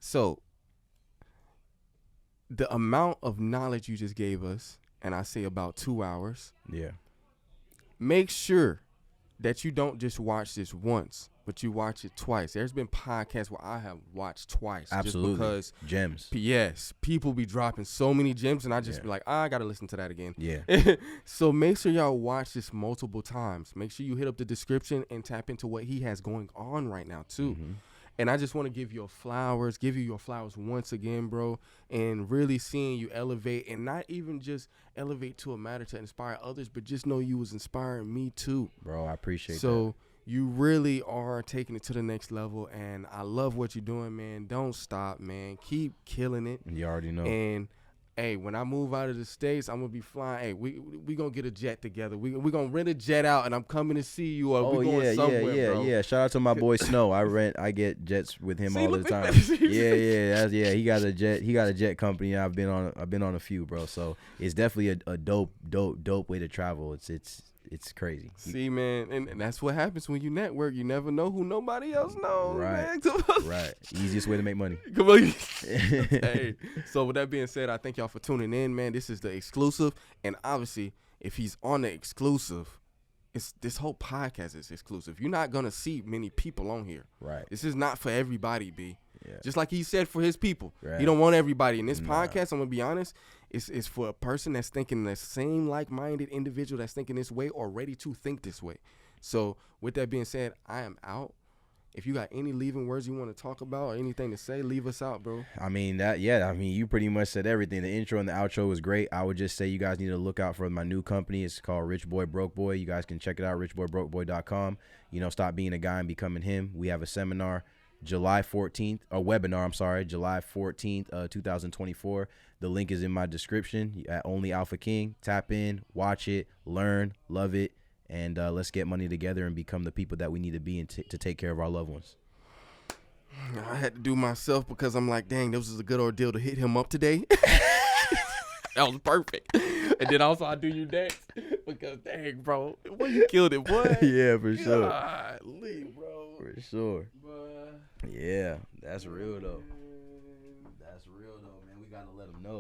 Speaker 2: So the amount of knowledge you just gave us, and I say about 2 hours.
Speaker 1: Yeah.
Speaker 2: Make sure that you don't just watch this once, but you watch it twice. There's been podcasts where I have watched twice.
Speaker 1: Absolutely.
Speaker 2: Just because
Speaker 1: Gems.
Speaker 2: yes, people be dropping so many gems, and I just be like, I got to listen to that again.
Speaker 1: Yeah.
Speaker 2: So make sure y'all watch this multiple times. Make sure you hit up the description and tap into what he has going on right now too.
Speaker 1: Mm-hmm.
Speaker 2: And I just want to give you your flowers once again, bro, and really seeing you elevate, and not even just elevate to a matter to inspire others, but just know you was inspiring me too.
Speaker 1: Bro, I appreciate that.
Speaker 2: So you really are taking it to the next level, and I love what you're doing, man. Don't stop, man. Keep killing it.
Speaker 1: You already know.
Speaker 2: And hey, when I move out of the States, I'm gonna be flying. Hey, we gonna get a jet together. We gonna rent a jet out, and I'm coming to see you. Or we going somewhere, bro.
Speaker 1: Yeah. Shout out to my boy Snow. I get jets with him all the time. Yeah. He got a jet. He got a jet company. I've been on a few, bro. So it's definitely a dope way to travel. It's crazy.
Speaker 2: See, man, and that's what happens when you network. You never know who nobody else knows,
Speaker 1: right.
Speaker 2: man.
Speaker 1: Right. Easiest way to make money.
Speaker 2: Come on. Hey, so with that being said, I thank y'all for tuning in, man. This is the Xclusive, and obviously, if he's on the Xclusive, this whole podcast is exclusive. You're not gonna see many people on here.
Speaker 1: Right.
Speaker 2: This is not for everybody, B.
Speaker 1: Yeah.
Speaker 2: Just like he said for his people.
Speaker 1: Right.
Speaker 2: He don't want everybody. In this podcast, I'm gonna be honest, it's for a person that's thinking the same like-minded individual that's thinking this way or ready to think this way. So with that being said, I am out. If you got any leaving words you want to talk about or anything to say, leave us out, bro.
Speaker 1: You pretty much said everything. The intro and the outro was great. I would just say you guys need to look out for my new company. It's called Rich Boy Broke Boy. You guys can check it out, richboybrokeboy.com. Stop being a guy and becoming him. We have a seminar July 14th, or webinar, I'm sorry, July 14th, 2024. The link is in my description at Only Alpha King. Tap in, watch it, learn, love it, and let's get money together and become the people that we need to be and to take care of our loved ones.
Speaker 2: I had to do myself because I'm like, dang, this was a good ordeal to hit him up today. That was perfect. And then also I do you next because, dang, bro, boy, you killed it, boy.
Speaker 1: Yeah, for sure.
Speaker 2: Golly, bro.
Speaker 1: For sure.
Speaker 2: But,
Speaker 1: Yeah, that's real though. That's real though, man. We gotta let them know.